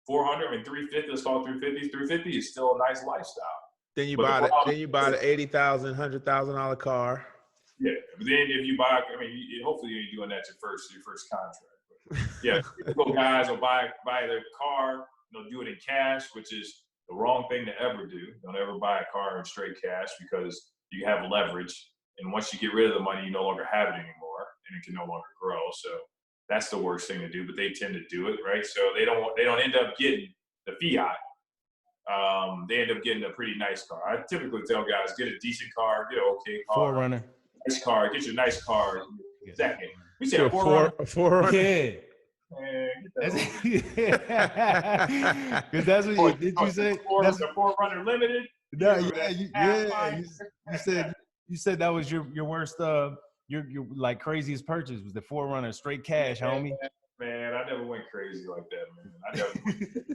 400. I mean, 350. Let's call it 350. 350 is still a nice lifestyle. Then you buy the $80,000, $100,000 car. Yeah, but then if you buy, I mean, hopefully you're doing that your first contract. But yeah, typical guys will buy their car. They'll do it in cash, which is the wrong thing to ever do. Don't ever buy a car in straight cash because you have leverage. And once you get rid of the money, you no longer have it anymore, and it can no longer grow. So that's the worst thing to do. But they tend to do it, right? So they don't end up getting the fiat. They end up getting a pretty nice car. I typically tell guys, get a decent car, get an okay car. 4Runner. Nice car, get your nice car. Second. We said So 4Runner. Yeah. Man, Because that's what did you say? That's a 4Runner Limited. No, you said that was your worst your like craziest purchase was the 4Runner straight cash, homie. Man, I never went crazy like that,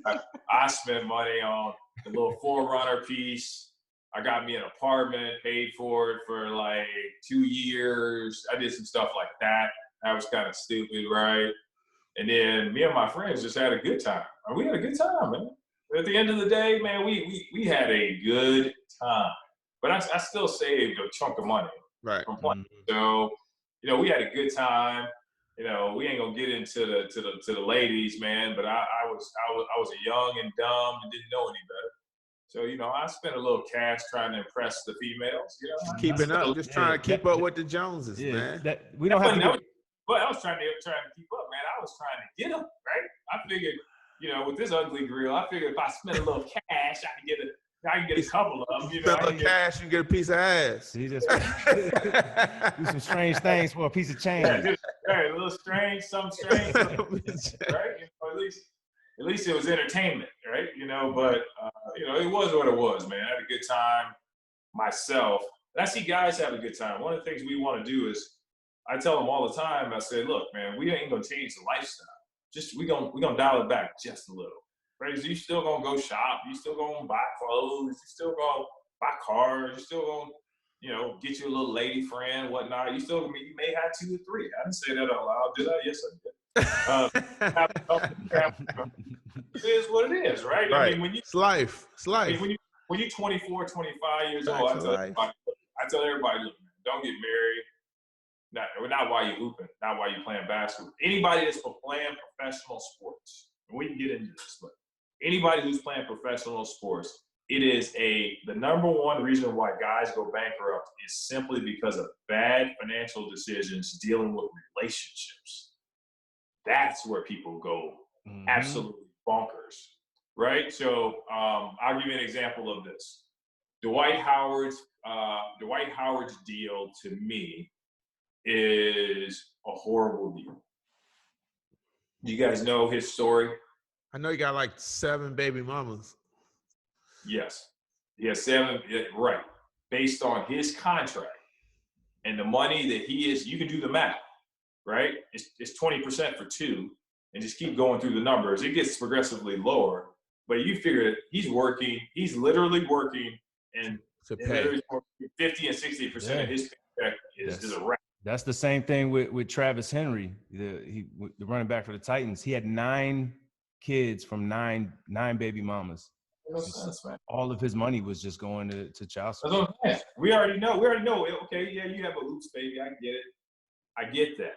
man. I spent money on the little 4Runner piece. I got me an apartment, paid for it for like 2 years. I did some stuff like that. That was kind of stupid, right? And then me and my friends just had a good time. We had a good time, man. At the end of the day, man, we had a good time. But I still saved a chunk of money from playing. So, we had a good time. We ain't gonna get into the ladies, man. But I was young and dumb and didn't know any better. So, I spent a little cash trying to impress the females. Keeping up, just trying to keep up with the Joneses, man. We don't have to. But I was trying to keep up, man. I was trying to get them, right? I figured, with this ugly grill, I figured if I spent a little cash, I can get a couple of them. Spend a little cash and get a piece of ass. See, just do some strange things for a piece of change. A little strange, some strange, right? At least it was entertainment, right? But it was what it was, man. I had a good time myself. And I see guys have a good time. One of the things we want to do is, I tell them all the time, I say, look, man, we ain't gonna change the lifestyle. Just we gonna dial it back just a little. Right? So you still gonna go shop, you still gonna buy clothes, you still gonna buy cars, you still gonna, get you a little lady friend, whatnot. You may have 2 or 3. I didn't say that out loud, did I? Yes, I did. It is what it is, right? Right. I mean, it's life. It's life. I mean, when you're 24, 25 years old, I tell everybody, look, man, don't get married. Not while you're hooping, not while you're playing basketball. Anybody that's playing professional sports, and we can get into this, but anybody who's playing professional sports, it is the number one reason why guys go bankrupt is simply because of bad financial decisions dealing with relationships. That's where people go absolutely bonkers, right? So I'll give you an example of this. Dwight Howard's deal to me is a horrible deal. You guys know his story? I know he got like 7 baby mamas. Yes. He has 7, right. Based on his contract and the money that you can do the math, right? It's 20% for 2 and just keep going through the numbers. It gets progressively lower, but you figure he's literally working and 50 and 60% of his paycheck is a wrap. That's the same thing with Travis Henry, the running back for the Titans. He had 9 kids from nine baby mamas. No sense, man. All of his money was just going to child support. That's what I'm saying. We already know. Okay, yeah, you have a hoops baby. I get it. I get that.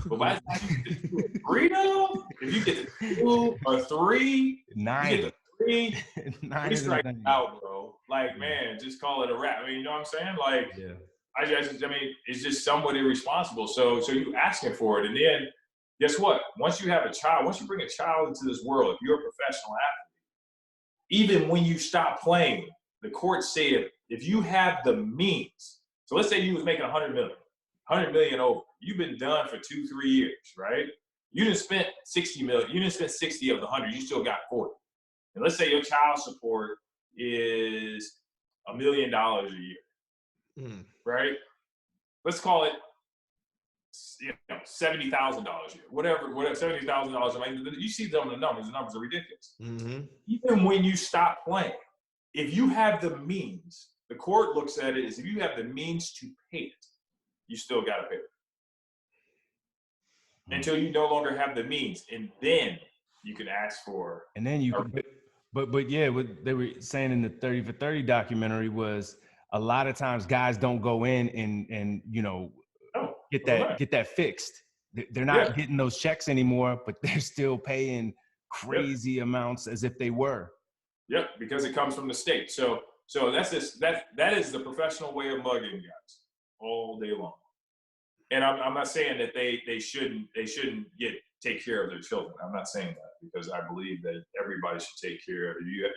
But by the time you get to 3, though, if you get to 2 or 3, 9. You get to 3, 9 we strike out, bro. Like, man, just call it a wrap. I mean, you know what I'm saying? Like, yeah. I mean, it's just somewhat irresponsible. So you asking for it, and then guess what? Once you have a child, once you bring a child into this world, if you're a professional athlete, even when you stop playing, the courts say if you have the means, so let's say you was making 100 million over, you've been done for 2-3 years, right? You didn't spend 60 million, you didn't spend 60 of the 100, you still got 40. And let's say your child support is $1 million a year, right? Let's call it, $70,000 a year, whatever, $70,000. You see them in the numbers are ridiculous. Even when you stop playing, if you have the means, the court looks at it as if you have the means to pay it, you still got to pay it. Until you no longer have the means, and then you can ask for. And then you can, but yeah, what they were saying in the 30 for 30 documentary was a lot of times guys don't go in and get that fixed. They're not getting those checks anymore, but they're still paying crazy amounts as if they were. Yep, because it comes from the state. So that's that is the professional way of mugging guys all day long. And I'm not saying that they shouldn't take care of their children. I'm not saying that, because I believe that everybody should take care of you.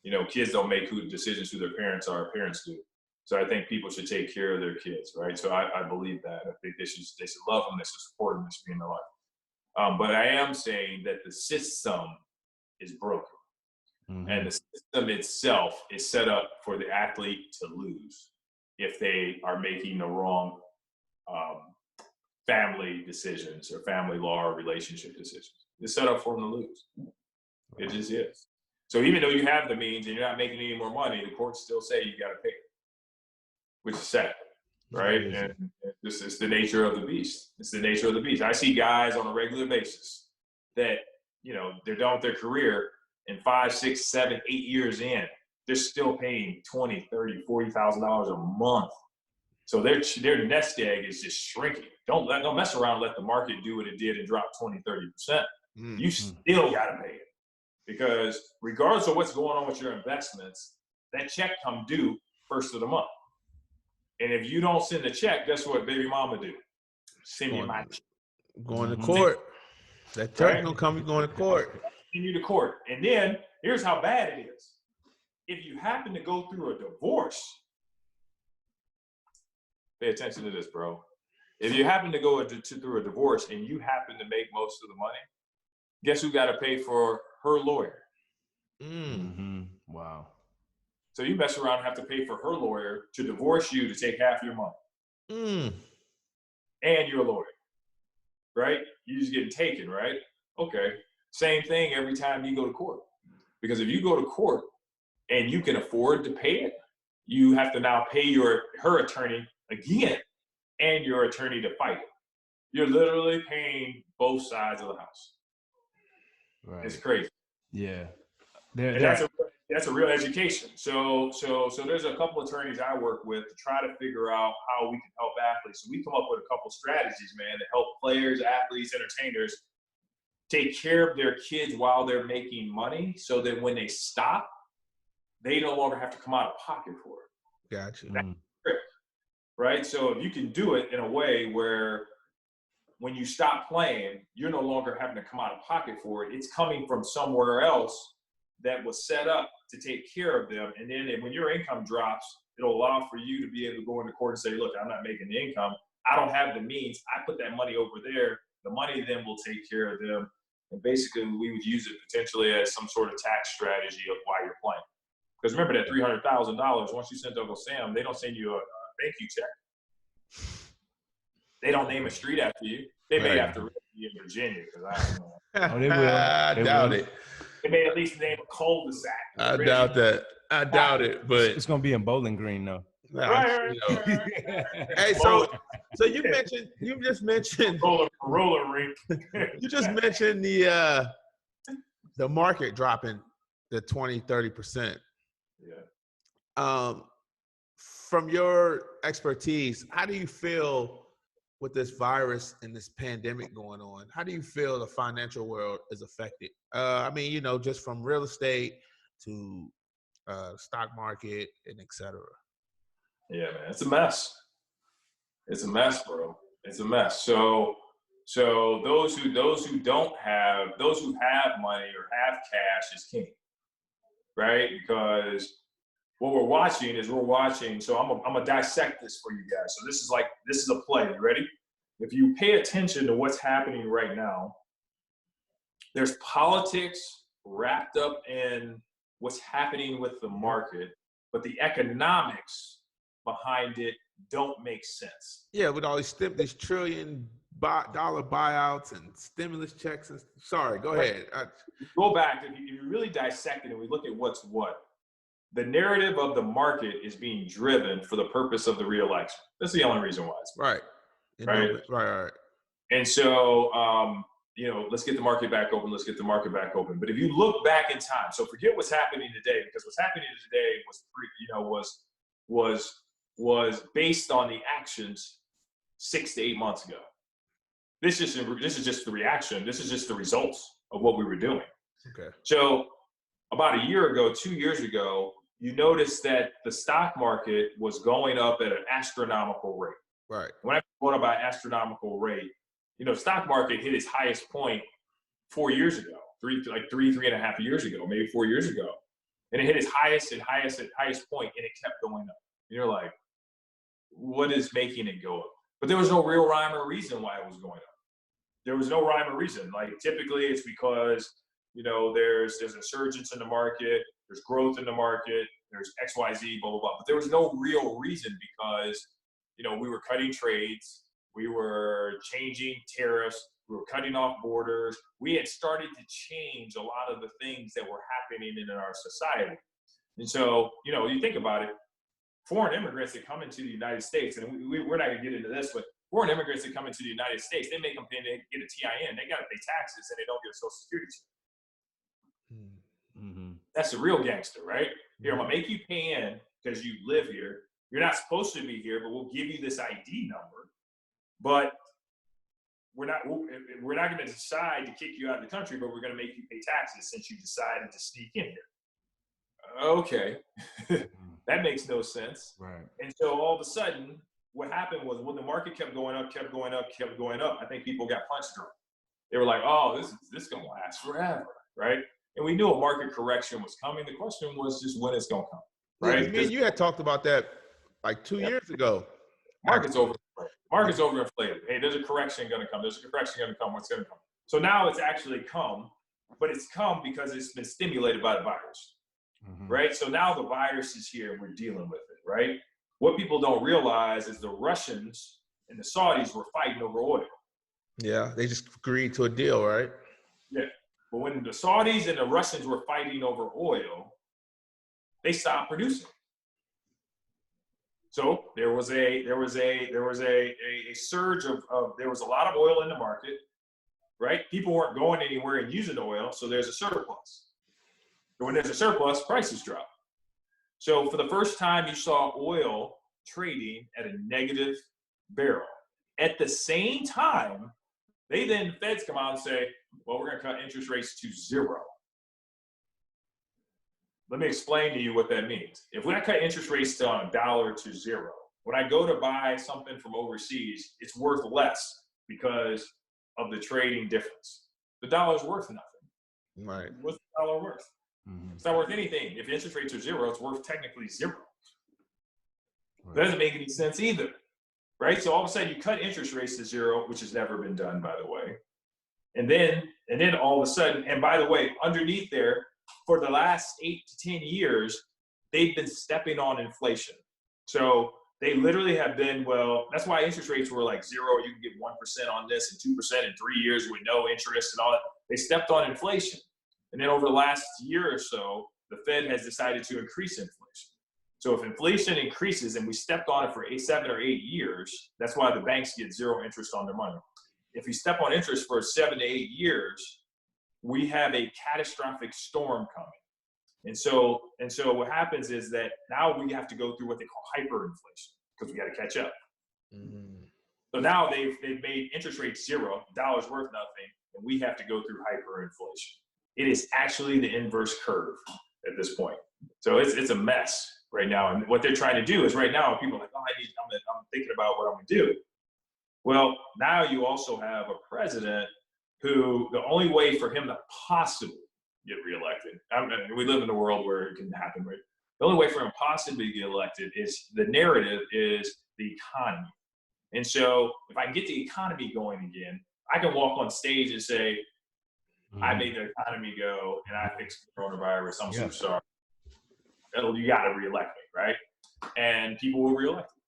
If kids don't make decisions who their parents are, parents do. So I think people should take care of their kids, right? So I believe that. I think they should love them, they should support them, they should be in their life. But I am saying that the system is broken. And the system itself is set up for the athlete to lose if they are making the wrong family decisions or family law or relationship decisions. It's set up for them to lose. It just is. So even though you have the means and you're not making any more money, the courts still say you got to pay it, which is sad, right? And this is the nature of the beast. It's the nature of the beast. I see guys on a regular basis that, they're done with their career, and 5, 6, 7, 8 years in, they're still paying $20,000, $30,000, $40,000 a month. So their nest egg is just shrinking. Don't mess around and let the market do what it did and drop 20, 30%. You still got to pay it, because regardless of what's going on with your investments, that check come due first of the month. And if you don't send the check, guess what baby mama do? Send me my check. Going to court. That check gonna come, going to court. Send you to court. And then here's how bad it is. If you happen to go through a divorce, pay attention to this, bro. If you happen to go through a divorce and you happen to make most of the money, guess who got to pay for her lawyer? Wow. So you mess around and have to pay for her lawyer to divorce you to take half your money. And your lawyer, right? You're just getting taken, right? Okay. Same thing every time you go to court. Because if you go to court and you can afford to pay it, you have to now pay her attorney again and your attorney to fight it. You're literally paying both sides of the house. Right. It's crazy. Yeah. That's a real education. So there's a couple attorneys I work with to try to figure out how we can help athletes. So we come up with a couple strategies, man, to help players, athletes, entertainers take care of their kids while they're making money, so that when they stop, they no longer have to come out of pocket for it. Gotcha. Right? So if you can do it in a way where when you stop playing, you're no longer having to come out of pocket for it. It's coming from somewhere else that was set up to take care of them. And then when your income drops, it'll allow for you to be able to go into court and say, look, I'm not making the income. I don't have the means. I put that money over there. The money then will take care of them. And basically, we would use it potentially as some sort of tax strategy of why you're playing. Because remember that $300,000, once you send to Uncle Sam, they don't send you a thank you check. They don't name a street after you. They may have to be in Virginia, because I don't know. Oh, they will. I doubt it. They may at least name a cul-de-sac. I doubt that. I doubt it, but it's gonna be in Bowling Green though. Right. Hey, so you just mentioned roller rink. You just mentioned the market dropping the 20-30%. Yeah. From your expertise, how do you feel with this virus and this pandemic going on? How do you feel the financial world is affected? I mean, just from real estate to stock market and et cetera. Yeah, man, it's a mess. It's a mess, bro. It's a mess. So So those who have money or have cash is king, right? Because what we're watching. So I'm gonna dissect this for you guys. So this is a play. You ready? If you pay attention to what's happening right now, there's politics wrapped up in what's happening with the market, but the economics behind it don't make sense. Yeah, with all these trillion dollar buyouts and stimulus checks. And sorry, go ahead. Go back. If you really dissect it and we look at what's what, the narrative of the market is being driven for the purpose of the reelection. That's the only reason why. Right. Right. And so, let's get the market back open. But if you look back in time, so forget what's happening today, because what's happening today was based on the actions 6 to 8 months ago. This is just the reaction. This is just the results of what we were doing. Okay. So about a year ago, 2 years ago, you noticed that the stock market was going up at an astronomical rate. Right. When I talk about astronomical rate, stock market hit its highest point 4 years ago, three and a half years ago, maybe 4 years ago. And it hit its highest point, and it kept going up. And you're like, what is making it go up? But there was no real rhyme or reason why it was going up. There was no rhyme or reason. Like typically it's because, there's insurgence in the market, there's growth in the market, there's XYZ, blah, blah, blah. But there was no real reason because, we were cutting trades, we were changing tariffs, we were cutting off borders. We had started to change a lot of the things that were happening in our society. And so, you think about it, foreign immigrants that come into the United States, and we're not going to get into this, but foreign immigrants that come into the United States, they make them pay, they get a TIN, they got to pay taxes, and they don't get a Social Security check. Mm-hmm. That's the real gangster, right? Here, I'm going to make you pay in because you live here. You're not supposed to be here, but we'll give you this ID number. But we're not going to decide to kick you out of the country, but we're going to make you pay taxes since you decided to sneak in here. Okay. That makes no sense. Right. And so all of a sudden, what happened was when the market kept going up, I think people got punch drunk. They were like, oh, this is going to last forever, right? And we knew a market correction was coming. The question was just when it's going to come, right? Yeah, me and you had talked about that like 2 years ago. Market's overinflated. Hey, there's a correction going to come. There's a correction going to come. What's going to come? So now it's actually come, but it's come because it's been stimulated by the virus, right? So now the virus is here and we're dealing with it, right? What people don't realize is the Russians and the Saudis were fighting over oil. Yeah, they just agreed to a deal, right? Yeah. But when the Saudis and the Russians were fighting over oil, they stopped producing. So there was a surge of there was a lot of oil in the market, right? People weren't going anywhere and using the oil, so there's a surplus. But when there's a surplus, prices drop. So for the first time, you saw oil trading at a negative barrel. At the same time, the feds come out and say, well, we're going to cut interest rates to 0. Let me explain to you what that means. If we cut interest rates on $1 to 0, when I go to buy something from overseas, it's worth less because of the trading difference. The dollar's worth nothing. Right. What's the dollar worth? Mm-hmm. It's not worth anything. If interest rates are 0, it's worth technically 0. Right. That doesn't make any sense either, right? So all of a sudden you cut interest rates to 0, which has never been done, by the way. And then all of a sudden, and by the way, underneath there, for the last 8 to 10 years, they've been stepping on inflation. So they literally have been, that's why interest rates were like 0. You can get 1% on this and 2% in 3 years with no interest and all that. They stepped on inflation. And then over the last year or so, the Fed has decided to increase inflation. So if inflation increases and we stepped on it for 7 or 8 years, that's why the banks get 0 interest on their money. If you step on interest for 7 to 8 years, we have a catastrophic storm coming. And so what happens is that now we have to go through what they call hyperinflation because we got to catch up. Mm-hmm. So now they've made interest rates 0, dollars worth nothing, and we have to go through hyperinflation. It is actually the inverse curve at this point. So it's a mess right now. And what they're trying to do is right now people are like, I'm thinking about what I'm going to do. Well, now you also have a president who the only way for him to possibly get reelected, I mean, we live in a world where it can happen, right? The only way for him possibly to get elected is the narrative is the economy. And so if I can get the economy going again, I can walk on stage and say, I made the economy go and I fixed the coronavirus. I'm so sorry. You got to reelect me, right? And people will reelect him,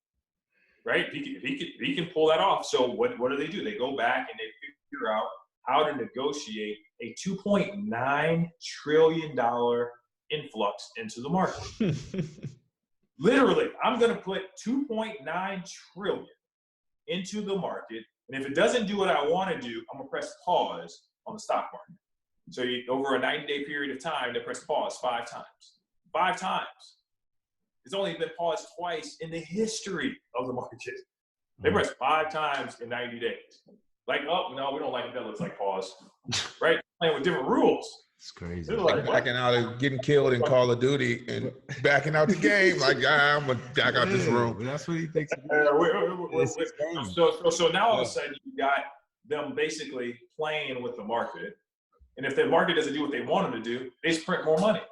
right? He can pull that off. So what do? They go back and they figure out how to negotiate a $2.9 trillion influx into the market. Literally, I'm going to put $2.9 trillion into the market. And if it doesn't do what I want to do, I'm going to press pause on the stock market. So over a 90-day period of time, they press pause 5 times. 5 times. It's only been paused twice in the history of the market. They press 5 times in 90 days. Like, oh, no, we don't like it. That looks like pause. Right? Playing with different rules. It's crazy. Like backing out and getting killed in Call of Duty and backing out the game. Like, I'm going to back out this room. That's what he thinks. So now all of a sudden you got them basically playing with the market. And if the market doesn't do what they want them to do, they just print more money.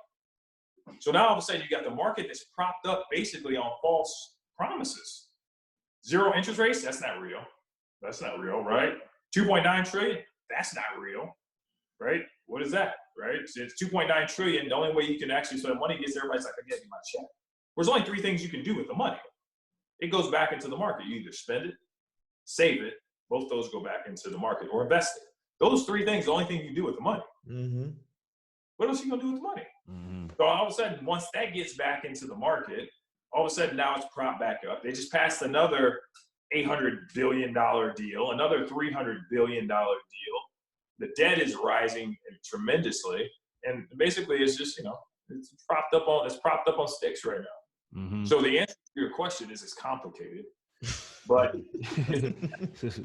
So now all of a sudden you got the market that's propped up basically on false promises. 0 interest rates, that's not real. That's not real, right? 2.9 trillion, that's not real, right? What is that, right? So it's 2.9 trillion. The only way you can actually, so the money gets everybody's like, I get my check. There's only 3 things you can do with the money. It goes back into the market. You either spend it, save it, both those go back into the market, or invest it. Those 3 things, the only thing you do with the money. Mm-hmm. What else are you gonna do with the money? Mm-hmm. So all of a sudden, once that gets back into the market, all of a sudden now it's propped back up. They just passed another $800 billion deal, another $300 billion deal. The debt is rising tremendously, and basically it's just, it's propped up on sticks right now. Mm-hmm. So the answer to your question is it's complicated, but it's a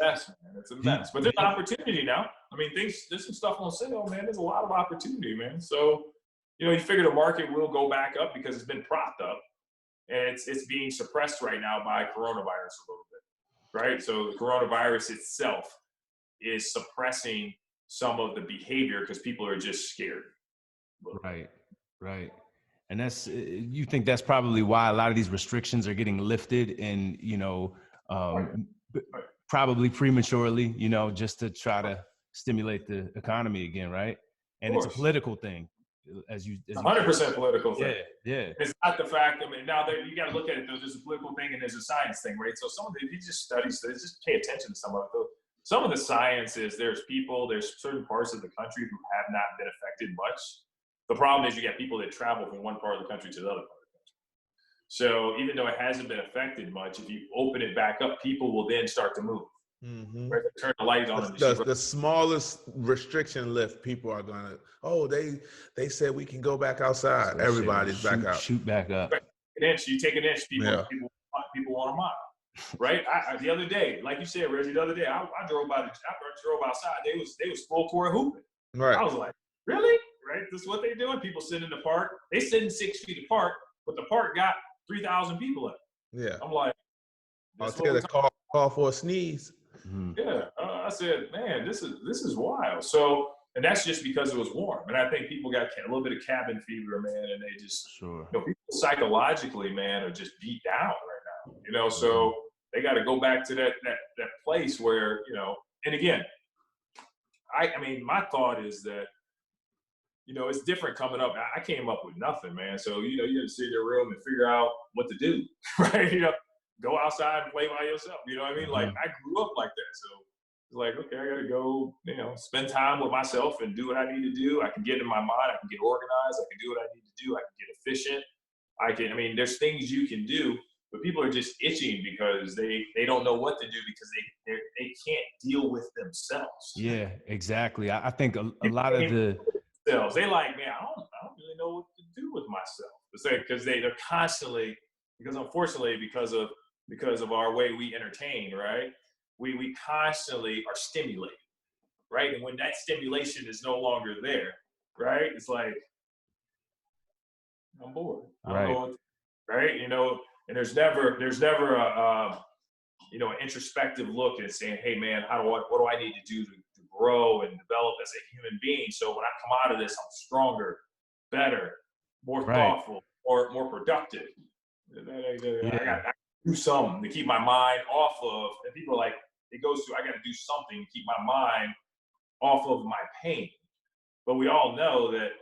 mess, man. It's a mess. But there's opportunity now. I mean, there's some stuff on sale, man. There's a lot of opportunity, man. So, you figure the market will go back up because it's been propped up, and it's being suppressed right now by coronavirus a little bit, right? So the coronavirus itself is suppressing some of the behavior because people are just scared. Right. And you think that's probably why a lot of these restrictions are getting lifted and, probably prematurely, just to try to stimulate the economy again, right? And it's a political thing. As you 100% political thing. Yeah. It's not the fact. I mean, now you got to look at it though. There's a political thing and there's a science thing, right? So some of it, if you just study, just pay attention to some of it. Some of the science is there's certain parts of the country who have not been affected much. The problem is you got people that travel from one part of the country to the other part of the country. So even though it hasn't been affected much, if you open it back up, people will then start to move. Mm-hmm. Right? Turn the lights on. The smallest restriction lift, people are gonna. Oh, they said we can go back outside. So everybody's back out. Shoot back up. Right. An inch, you take an inch. People want a mile. Right. The other day, like you said, Reggie, the other day, I drove outside. They was full court hooping. Right. I was like, really? Right. This is what they're doing. People sit in the park. They sit in 6 feet apart, but the park got 3,000 people in it. Yeah. I'm like, I'll tell the call for a sneeze. Mm-hmm. Yeah. I said, man, this is wild. So, and that's just because it was warm. And I think people got a little bit of cabin fever, man, and they just, people psychologically, man, are just beat down right now. So they got to go back to that place where, and again, I mean, my thought is that, it's different coming up. I came up with nothing, man. So, you got to sit in your room and figure out what to do, right? Go outside and play by yourself. You know what I mean? Like, I grew up like that. So it's like, okay, I got to go, spend time with myself and do what I need to do. I can get in my mind. I can get organized. I can do what I need to do. I can get efficient. There's things you can do, but people are just itching because they don't know what to do because they can't deal with themselves. Yeah, exactly. I think a lot of the themselves. They like, man, I don't really know what to do with myself. It's like because they're constantly, because unfortunately because of our way we entertain, right? We constantly are stimulated, right? And when that stimulation is no longer there, right? It's like I'm bored. I don't know what to do, right? And there's never an introspective look and saying, hey man, what do I need to do to grow and develop as a human being? So when I come out of this, I'm stronger, better, more thoughtful, or more productive. I got to do something to keep my mind off of, and people are like, it goes to, I got to do something to keep my mind off of my pain. But we all know that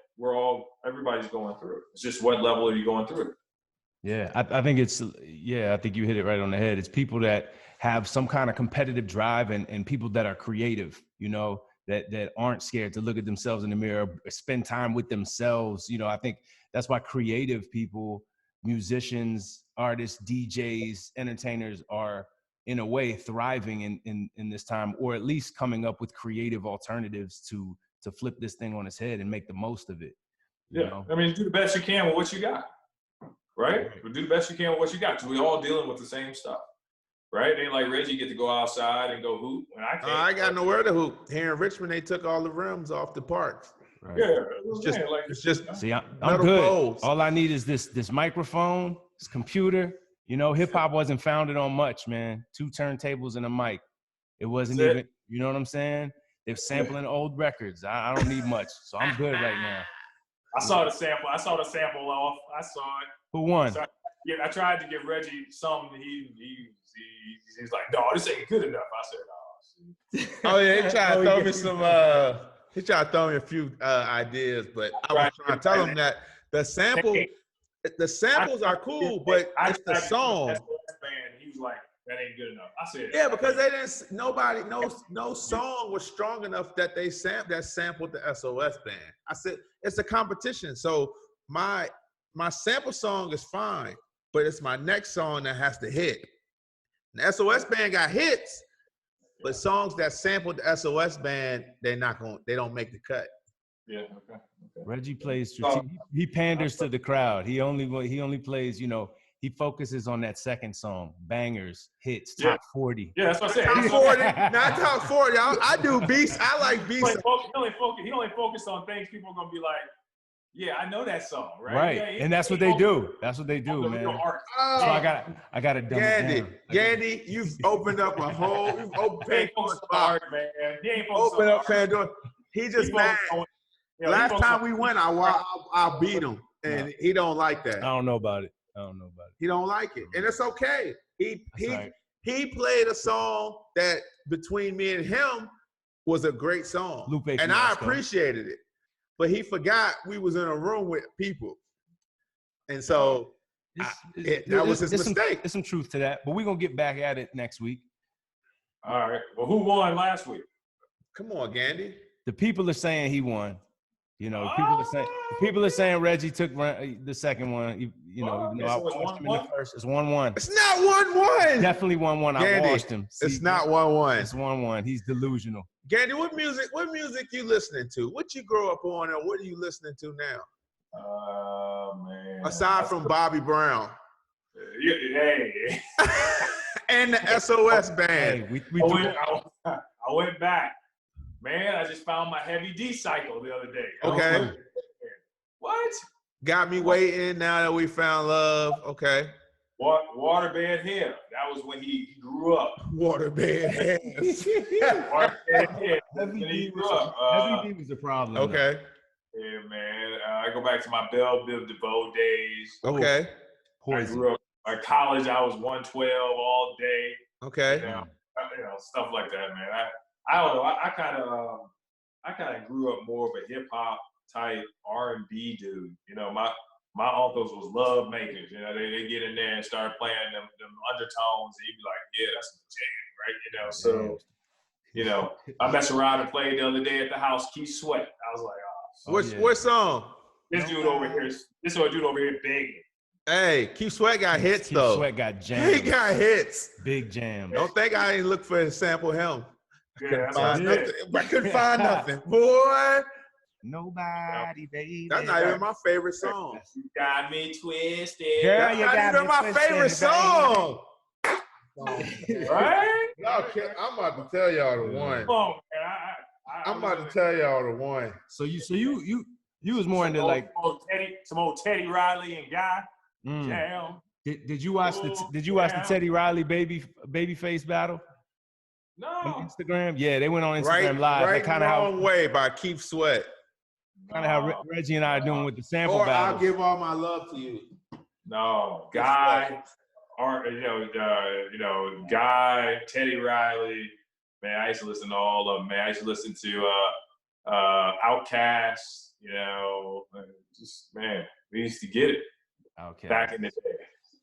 everybody's going through it. It's just what level are you going through it? Yeah, I think I think you hit it right on the head. It's people that have some kind of competitive drive and people that are creative, that aren't scared to look at themselves in the mirror, spend time with themselves. I think that's why creative people, musicians, artists, DJs, entertainers are in a way thriving in this time, or at least coming up with creative alternatives to flip this thing on its head and make the most of it. Yeah, I mean, do the best you can with what you got. Right? But do the best you can with what you got, because we're all dealing with the same stuff. Right? It ain't like Reggie get to go outside and go hoop, and I can't. I got nowhere to hoop. Here in Richmond, they took all the rims off the parks. Right. Yeah, it's just see, I'm good. Poles. All I need is this microphone, this computer. Hip hop wasn't founded on much, man. 2 turntables and a mic. It wasn't even. You know what I'm saying? They're sampling old records. I don't need much, so I'm good right now. I saw the sample off. I saw it. Who won? So I tried to give Reggie something. He's like, no, this ain't good enough. I said, oh yeah, he tried to throw me some. He tried to throw me a few ideas, but I was trying to tell him that the samples are cool, but it's the song. He was like, that ain't good enough. I said, yeah, because they didn't. No song was strong enough that they sampled the SOS band. I said it's a competition, so my sample song is fine, but it's my next song that has to hit. The SOS band got hits, but songs that sampled the SOS band, they don't make the cut. Yeah, okay. Reggie plays strategic. He panders to the crowd. He only plays, he focuses on that second song, bangers, hits, top 40. Yeah, that's what I said. Top 40, not top 40. I do beats. I like beats. He only focused on things people are gonna be like, yeah, I know that song, right? Right, yeah, and that's what they do. That's what they do, man. So I gotta dumb it down. Gandy, you've opened up a whole. You've opened Pandora's box, man. He ain't opened up Pandora. He just mad. Last time we went, I beat him, and he don't like that. I don't know about it. He don't like it, and it's okay. He played a song that between me and him was a great song, and I appreciated it. But he forgot we was in a room with people, and so that was his mistake. There's some truth to that, but we're gonna get back at it next week. All right. Well, who won last week? Come on, Gandy. The people are saying he won. People are saying Reggie took the second one. Even though I watched him in the first. It's 1-1. It's not 1-1. Definitely 1-1. I watched him. See, it's not 1-1. It's 1-1. He's delusional. Gandy, what music you listening to? What you grow up on, and what are you listening to now? Man. Aside from Bobby Brown. Hey. And the SOS band. Hey, I went back. Man, I just found my heavy D cycle the other day. Okay. What? Got me waiting now that we found love. Okay. Waterbed Hair. That was when he grew up. Waterbed Hair. Waterbed Hair. Heavy D was a problem. Okay. Yeah, man. I go back to my Belle Biv DeVoe days. Okay. I grew up at college. I was 112 all day. Okay. Stuff like that, man. I don't know. I kind of grew up more of a hip hop type R&B dude. My uncles was love makers. They get in there and start playing them undertones, and you'd be like, yeah, that's the jam, right? So I messed around and played the other day at the house, Keith Sweat. I was like, what song? This dude over here begging. Hey, Keith Sweat got hits though. Keith Sweat got jams. He got hits. Big jams. Don't think I ain't look for a sample him. Yeah, I couldn't find nothing. Boy. Nobody, baby. That's not even my favorite song. You got me twisted. Girl, you That's not even my favorite song. Right? I'm about to tell y'all the one. Come on, man. I'm about to tell y'all the one. So you was more into like some old Teddy Riley and Guy. Jam. Did you watch the Teddy Riley babyface battle No. on Instagram? Yeah, they went on Instagram Live. Right, Kind of Wrong Way by Keith Sweat. Kind of how Reggie and I are doing with the sample Or battles. I'll Give All My Love to You. No, Guy, or Guy, Teddy Riley. Man, I used to listen to all of them. Man, I used to listen to Outkast. We used to get it back in the day.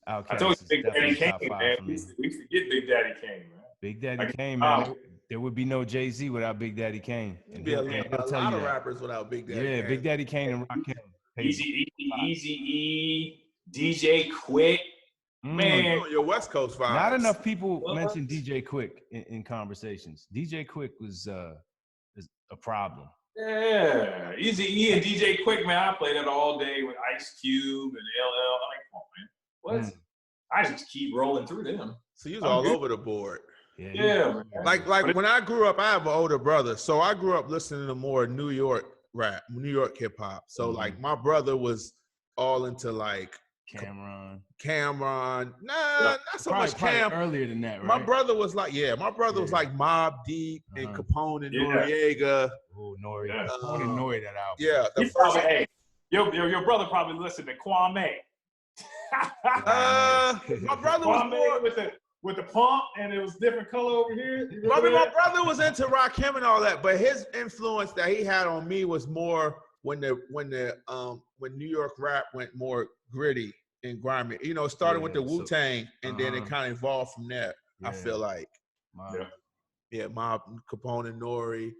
Outkast I told you, Big Daddy top Kane, five man. for We me. used to get Big Daddy Kane, man. Big Daddy Kane, man. There would be no Jay-Z without Big Daddy Kane. There'd be a lot of rappers without Big Daddy Kane. Big Daddy Kane and Rakim. Easy-E, DJ Quick. Man, your West Coast vibes. Not enough people mention DJ Quick in conversations. DJ Quick is a problem. Yeah, Easy-E and DJ Quick, man. I played that all day with Ice Cube and LL. I'm like, come on, man. What? I just keep rolling through them. So you was all over the board. Yeah, man. Like when I grew up, I have an older brother. So I grew up listening to more New York rap, New York hip hop. So like my brother was all into like Cameron. Not so much Cam. Earlier than that, right? My brother was like, was like Mobb Deep and Capone and Noriega. Oh, Nori. Capone and Nori, that album. Yeah. Your brother probably listened to Kwame. My brother was more with the pump, and it was different color over here. My brother was into Rakim and all that, but his influence that he had on me was more when New York rap went more gritty and grimy. It started with the Wu-Tang, and then it kind of evolved from there. I feel like. Mobb, Capone and Nori,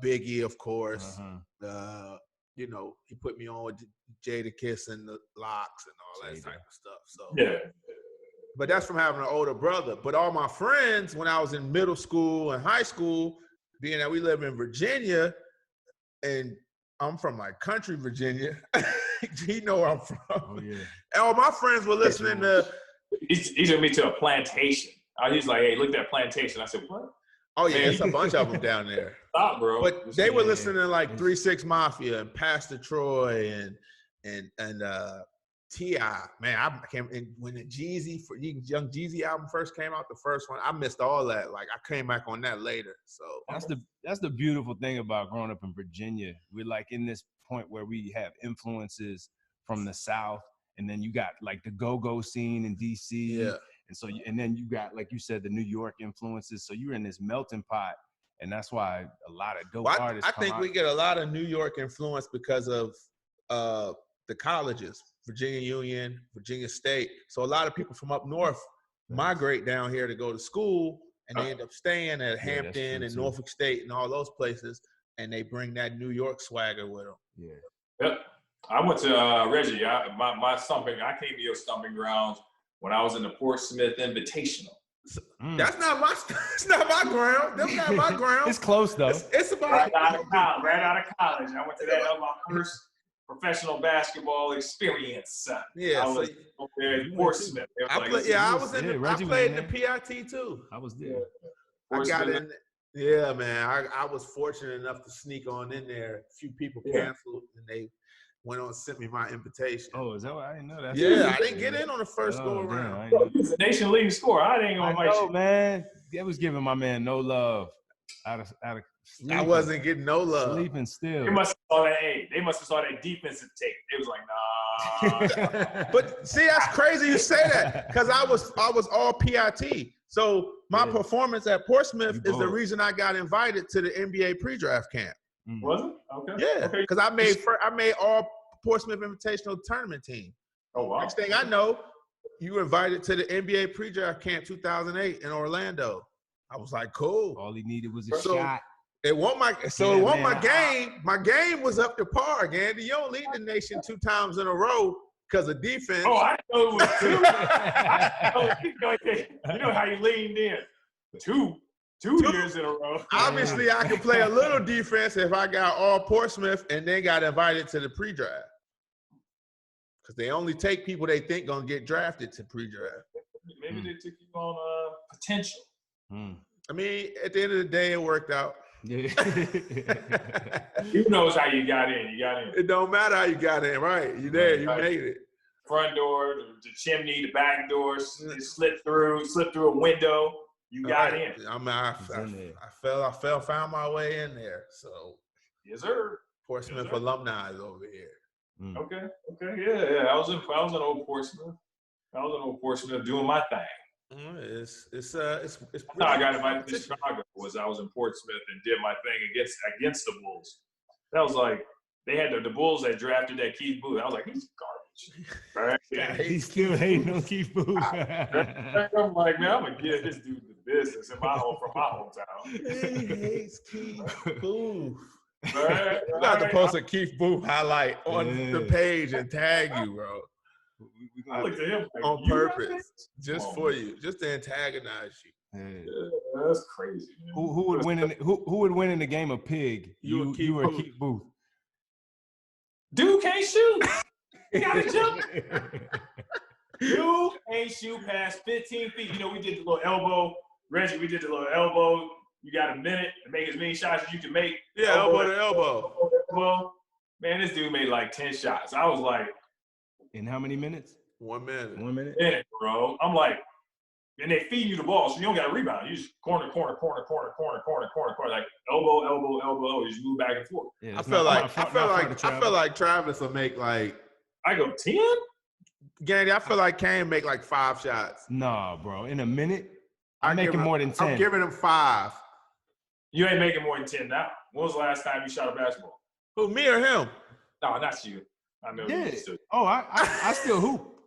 Biggie, of course. He put me on with Jadakiss and the Locks and all that type of stuff. So but that's from having an older brother. But all my friends, when I was in middle school and high school, being that we live in Virginia, and I'm from like country Virginia, you know where I'm from. Oh yeah. And all my friends were listening to. He took me to a plantation. He's like, "Hey, look at that plantation." I said, "What?" Oh yeah, it's a bunch of them down there. Stop, bro. But they were listening to like 3 6 Mafia and Pastor Troy and T.I. Man, I came in when the Young Jeezy album first came out, the first one. I missed all that. Like I came back on that later. So that's the beautiful thing about growing up in Virginia. We're like in this point where we have influences from the South, and then you got like the go-go scene in DC. Yeah. And so, and then you got, like you said, the New York influences. So you're in this melting pot, and that's why a lot of dope artists. I think we get a lot of New York influence because of the colleges, Virginia Union, Virginia State. So a lot of people from up north migrate down here to go to school, and they end up staying at Hampton and Norfolk State and all those places, and they bring that New York swagger with them. Yeah. Yep. I went to Reggie. I came to your stomping grounds when I was in the Portsmouth Invitational. That's not my ground. That's not my ground. It's close though. It's about right out of college. I went to that. That was my first professional basketball experience. Yeah, I was there in Portsmouth. I played in the PIT too. I was there. I got in. Yeah, man. I was fortunate enough to sneak on in there. A few people canceled, and they went on and sent me my invitation. Oh, is that what I didn't know that? Yeah, I didn't get in on the first go around. He's a nation leading scorer. I ain't gonna invite you, man. That was giving my man no love. Out of I wasn't getting no love. Sleeping still. They must have saw that. They must have saw that defensive tape. It was like, nah. But see, that's crazy you say that, because I was all PIT. So my performance at Portsmouth is the reason I got invited to the NBA pre-draft camp. Was it? Okay. Yeah, because I made all Portsmouth Invitational tournament team. Oh wow! Next thing I know, you invited to the NBA pre-draft camp 2008 in Orlando. I was like, cool. All he needed was a shot. It wasn't my game. My game was up to par, Gandy. You don't lead the nation 2 times in a row because of defense. Oh, I know it was 2. You know how you leaned in. Two years in a row. Obviously, I could play a little defense if I got all Portsmouth and then got invited to the pre-draft. Because they only take people they think gonna get drafted to pre-draft. Maybe they took you on potential. I mean, at the end of the day, it worked out. Yeah. Who knows how you got in? You got in. It don't matter how you got in, right? You there, you made it. front door, the chimney, the back door, slip through a window. You got in. I mean, I found my way in there. So yes, sir. Portsmouth alumni is over here. Okay, yeah. I was in old Portsmouth. Doing my thing. It's That's how I got invited to Chicago. I was in Portsmouth and did my thing against the Bulls. That was like they had the Bulls that drafted that Keith Booth. I was like, he's garbage. Right? Yeah. He's still hating on Keith Booth. I'm like, man, I'm gonna get this dude the business from my hometown. He hates Keith Booth. Right? You got to post a Keith Booth highlight on the page and tag you, bro. I looked at him like, on purpose, just for you, just to antagonize you. Yeah, that's crazy. Man. Who would win in the game of pig? You or Keith Booth? Dude can't shoot. He gotta jump. Dude ain't shoot past 15 feet. You know, we did the little elbow. Reggie, we did the little elbow. You got a minute to make as many shots as you can make. Yeah, elbow to elbow. Man, this dude made like 10 shots. I was like, in how many minutes? 1 minute. 1 minute? Yeah, bro. I'm like, and they feed you the ball, so you don't got to rebound. You just corner, like elbow. You just move back and forth. Yeah, I feel like Travis will make like. I go 10. Gandy, I feel like Kane make like 5 shots. Nah, bro. In a minute, I'm making more than 10. I'm giving him 5. You ain't making more than 10 now. When was the last time you shot a basketball? Who, me or him? No, not you. I know you still. Oh, I still hoop.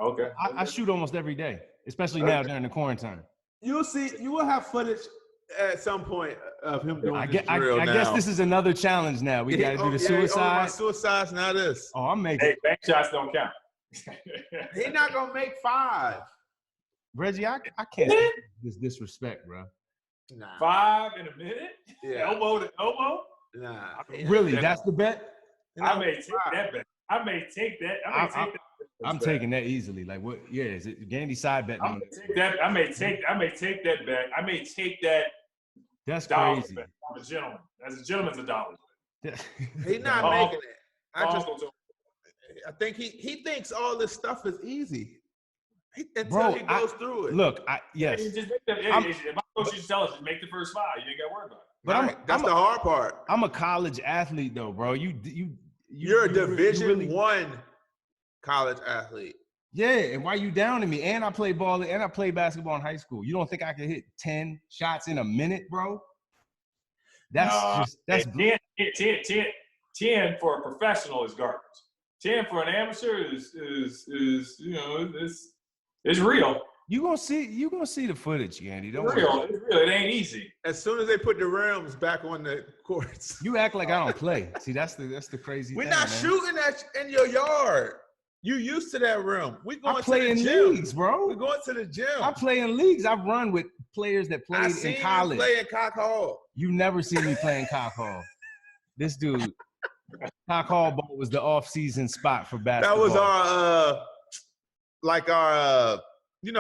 Okay. I shoot almost every day, especially now during the quarantine. You will have footage at some point of him doing I drill now. guess this is another challenge now. We got to do the suicide. My suicide's now this. Oh, I'm making. Hey, bank shots don't count. He's not going to make 5. Reggie, I can't take this disrespect, bro. Nah. 5 in a minute? Yeah. Elbow to elbow? Nah. Really? That's the bet? I may take that bet. I may take that. I'm taking that easily. Like what? Yeah, is it Gandy side bet? I may take that bet. I may take that. That's crazy. Bet. I'm a gentleman. As a gentleman's a dollar. He's not making it. I think he thinks all this stuff is easy. Until he goes through it. Look, yes. Just make that, if I coach you to tell us, just make the first 5. You ain't got to worry about it. But that's the hard part. I'm a college athlete, though, bro. You're a Division I college athlete. Yeah, and why you downing me? And I play ball and I play basketball in high school. You don't think I can hit 10 shots in a minute, bro? That's 10 for a professional is garbage. 10 for an amateur is it's real. You gonna see the footage, Gandy. Don't worry. It's real. It ain't easy. As soon as they put the rims back on the courts, you act like I don't play. See, that's the crazy. We're not shooting in your yard. You used to that rim. We going to the gym, leagues, bro. We're going to the gym. I play in leagues. I've run with players that played in college. You play in Cock Hall. You never seen me playing Cock Hall. This dude, Cock Hall ball was the off-season spot for basketball. That was our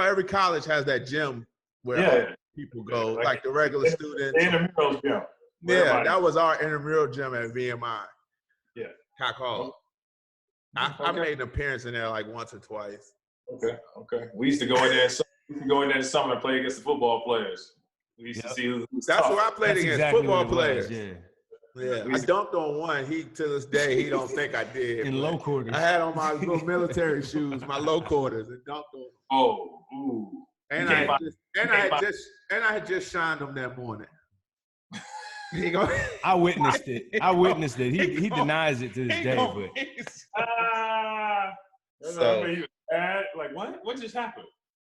every college has that gym where people go, like the regular students. Intramural gym. Yeah, that was our intramural gym at VMI. Yeah. Cock Hall. I made an appearance in there like once or twice. Okay. We used to go in there. In the summer and play against the football players. We used to see who was That's tough. where I played against football players. Yeah. I dumped on one. He to this day he don't think I did. In low quarters. I had on my little military shoes, my low quarters, and dumped on him. Oh, ooh. And I had just shined him that morning. I witnessed it. He denies it to this day, but so he was mad. Like what just happened?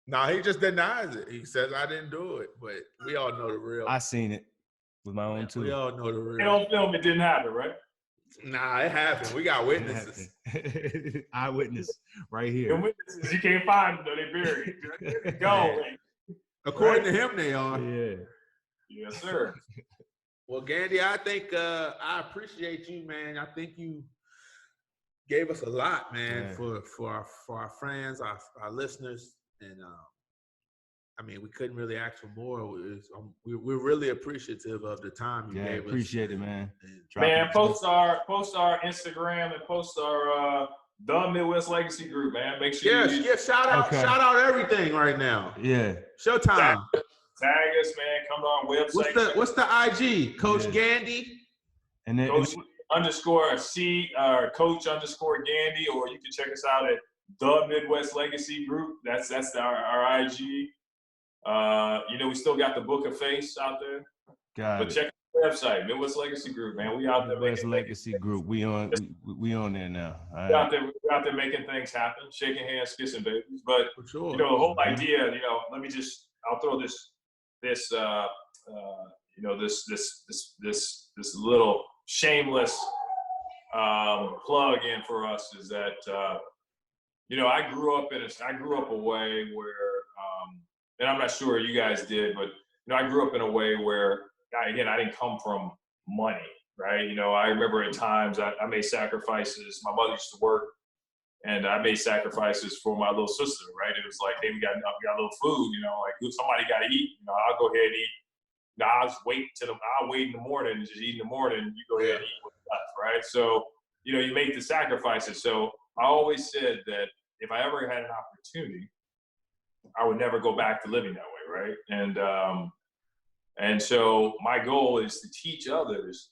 No, he just denies it. He says I didn't do it, but we all know the real. I seen it with my own too. We all know the real. They don't film it didn't happen, right? Nah, it happened. We got witnesses. Eyewitness right here. The witnesses, you can't find them though. They buried. Go. According to him, they are. Yeah. Yes, sir. Well, Gandy, I think I appreciate you, man. I think you gave us a lot, man, for our fans, our listeners, and I mean, we couldn't really ask for more. We're really appreciative of the time you gave us. Appreciate it, man. Man, post our Instagram and post our The Midwest Legacy Group, man. Make sure Shout out everything right now. Yeah. Showtime. Tag us, man. Come to our website. What's the IG? Coach Gandy. And then Coach Coach _ Gandy, or you can check us out at the Midwest Legacy Group. That's our IG. We still got the Book of Face out there. But check out the website, Midwest Legacy Group, man. We out there. Midwest Legacy Group. We on there now. We're out there making things happen, shaking hands, kissing babies. But for sure. The whole idea, I'll throw this little shameless plug in for us is that I grew up a way where and I'm not sure you guys did, but I grew up in a way where I didn't come from money, right? I remember at times I made sacrifices. My mother used to work, and I made sacrifices for my little sister, right? It was like, hey, we got a little food, like somebody got to eat. I'll go ahead and eat. I'll wait in the morning and just eat in the morning. You go ahead and eat what's left, right? So, you make the sacrifices. So I always said that if I ever had an opportunity, I would never go back to living that way, right? And so my goal is to teach others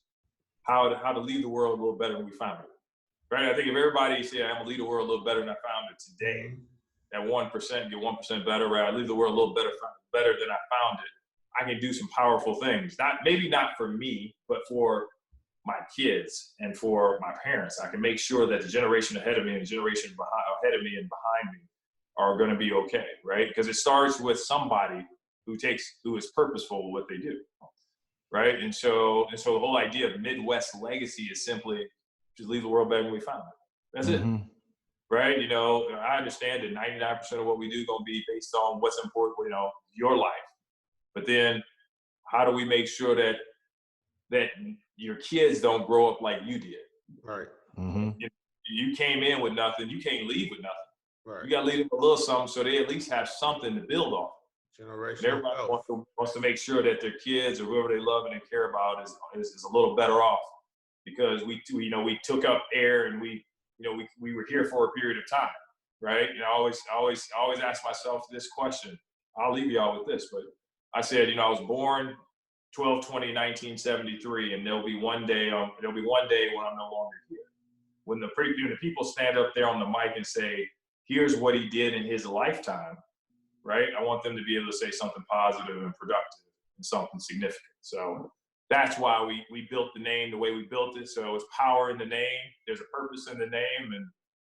how to leave the world a little better than we found it, right? I think if everybody said, I'm gonna leave the world a little better than I found it today, that 1% get 1% better, right? I leave the world a little better than I found it. I can do some powerful things. Maybe not for me, but for my kids and for my parents. I can make sure that the generation ahead of me and the generation ahead of me and behind me are going to be okay, right? Because it starts with somebody who is purposeful with what they do, right? And so the whole idea of Midwest Legacy is simply just leave the world better than we found it. That's it, right? I understand that 99% of what we do is going to be based on what's important, your life. But then how do we make sure that your kids don't grow up like you did? Right. You came in with nothing. You can't leave with nothing. Right. You got to leave them a little something so they at least have something to build off. Generational. Everybody wants to make sure that their kids or whoever they love and care about is a little better off, because we took up air and we were here for a period of time, right? I always ask myself this question. I'll leave y'all with this, but I said, I was born 12/20/1973, and there'll be one day when I'm no longer here. When the people stand up there on the mic and say, here's what he did in his lifetime, right? I want them to be able to say something positive and productive and something significant. So that's why we built the name the way we built it. So it's power in the name. There's a purpose in the name,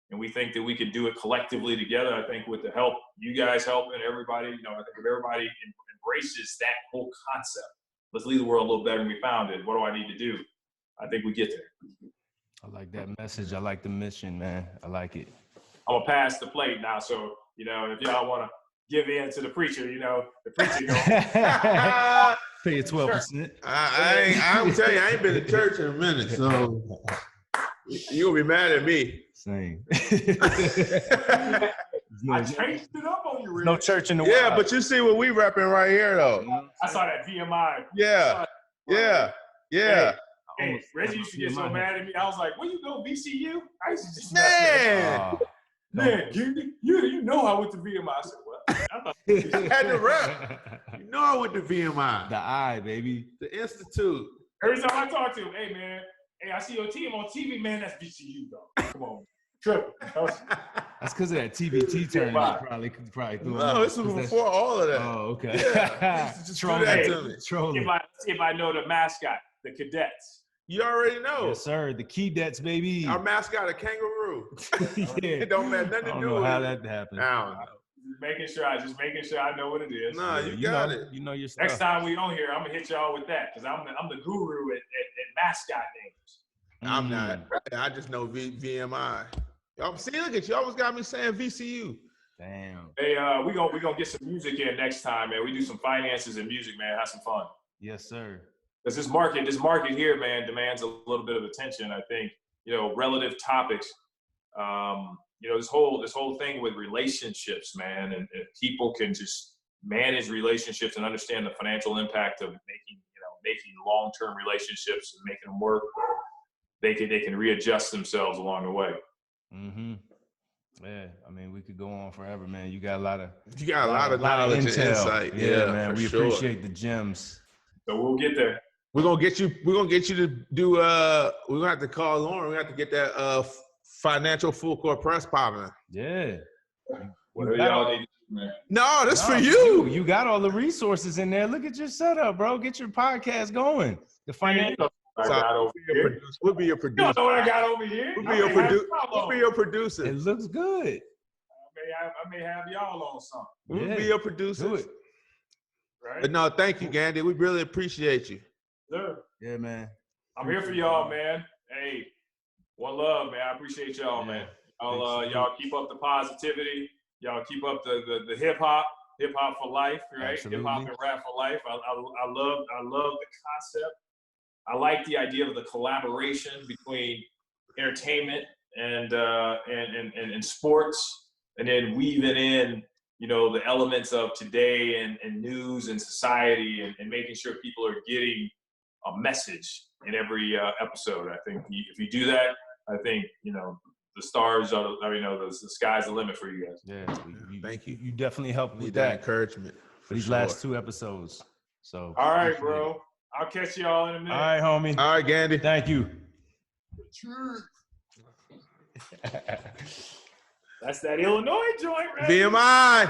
and we think that we could do it collectively together. I think with the help, you guys helping everybody, I think if everybody embraces that whole concept, let's leave the world a little better than we found it. What do I need to do? I think we get there. I like that message. I like the mission, man. I like it. I'm gonna pass the plate now. So, if y'all want to give in to the preacher, the preacher gonna pay you 12%. I'm telling you, I ain't been to church in a minute, so you'll be mad at me. Same. I changed it up on you, Rick. No church in the world. Yeah, but you see what we repping right here, though. I saw that VMI. Yeah. Hey, Reggie used to get so mad at me. I was like, where you go, VCU? I used to just Man, you know I went to VMI. I said, well, I thought you had to rep. I went to VMI. The I, baby. The Institute. Every time I talk to him, hey, man, I see your team on TV, man, that's VCU, though. Come on. Triple. That's because of that TBT tournament. Probably. No, this was before all of that. Oh, okay. Yeah. Just throw that to me. See if I know the mascot, the cadets. You already know. Yes, sir. The Keydets, baby. Our mascot, a kangaroo. Yeah. It don't have nothing to do with it. I don't know how that happened. I don't know. Just making sure I know what it is. No, you got it. You know your stuff. Next time we on here, I'm gonna hit y'all with that, because I'm the guru at mascot names. I'm not. I just know VMI. Y'all see, look at you. Almost got me saying VCU. Damn. Hey, we gonna get some music in next time, man. We do some finances and music, man. Have some fun. Yes, sir. Because this market here, man, demands a little bit of attention. I think, relative topics. This whole thing with relationships, man, and people can just manage relationships and understand the financial impact of making long-term relationships and making them work. They can readjust themselves along the way. Mm-hmm. Yeah, I mean, we could go on forever, man. You got a lot of knowledge and intel. insight. Yeah, man. We sure. appreciate the gems. So we'll get there. We're gonna get you to do. We're gonna have to call Lauren. We have to get that financial full court press popping. Yeah. Whatever y'all need, man. No, this for you. You got all the resources in there. Look at your setup, bro. Get your podcast going. The financial. We'll be your producer. You know what I got over here? We'll be your producer. It looks good. I may have y'all on something. We'll be your producer. Do it. Right? But no, thank you, Gandy. We really appreciate you. Sure. Yeah, man. I'm here for y'all, man. Hey, one love, man. I appreciate y'all, man. Y'all keep up the positivity. Y'all keep up the hip hop for life, right? Hip hop and rap for life. I love the concept. I like the idea of the collaboration between entertainment and sports, and then weaving in, you know, the elements of today and news and society, and making sure people are getting a message in every episode. I think if you do that, I think, you know, the stars are, the sky's the limit for you guys. Yeah, thank you. You definitely helped Need with that that encouragement for these last 2 episodes. So all right, bro. I'll catch y'all in a minute. All right, homie. All right, Gandy. Thank you. That's that Illinois joint, right? VMI.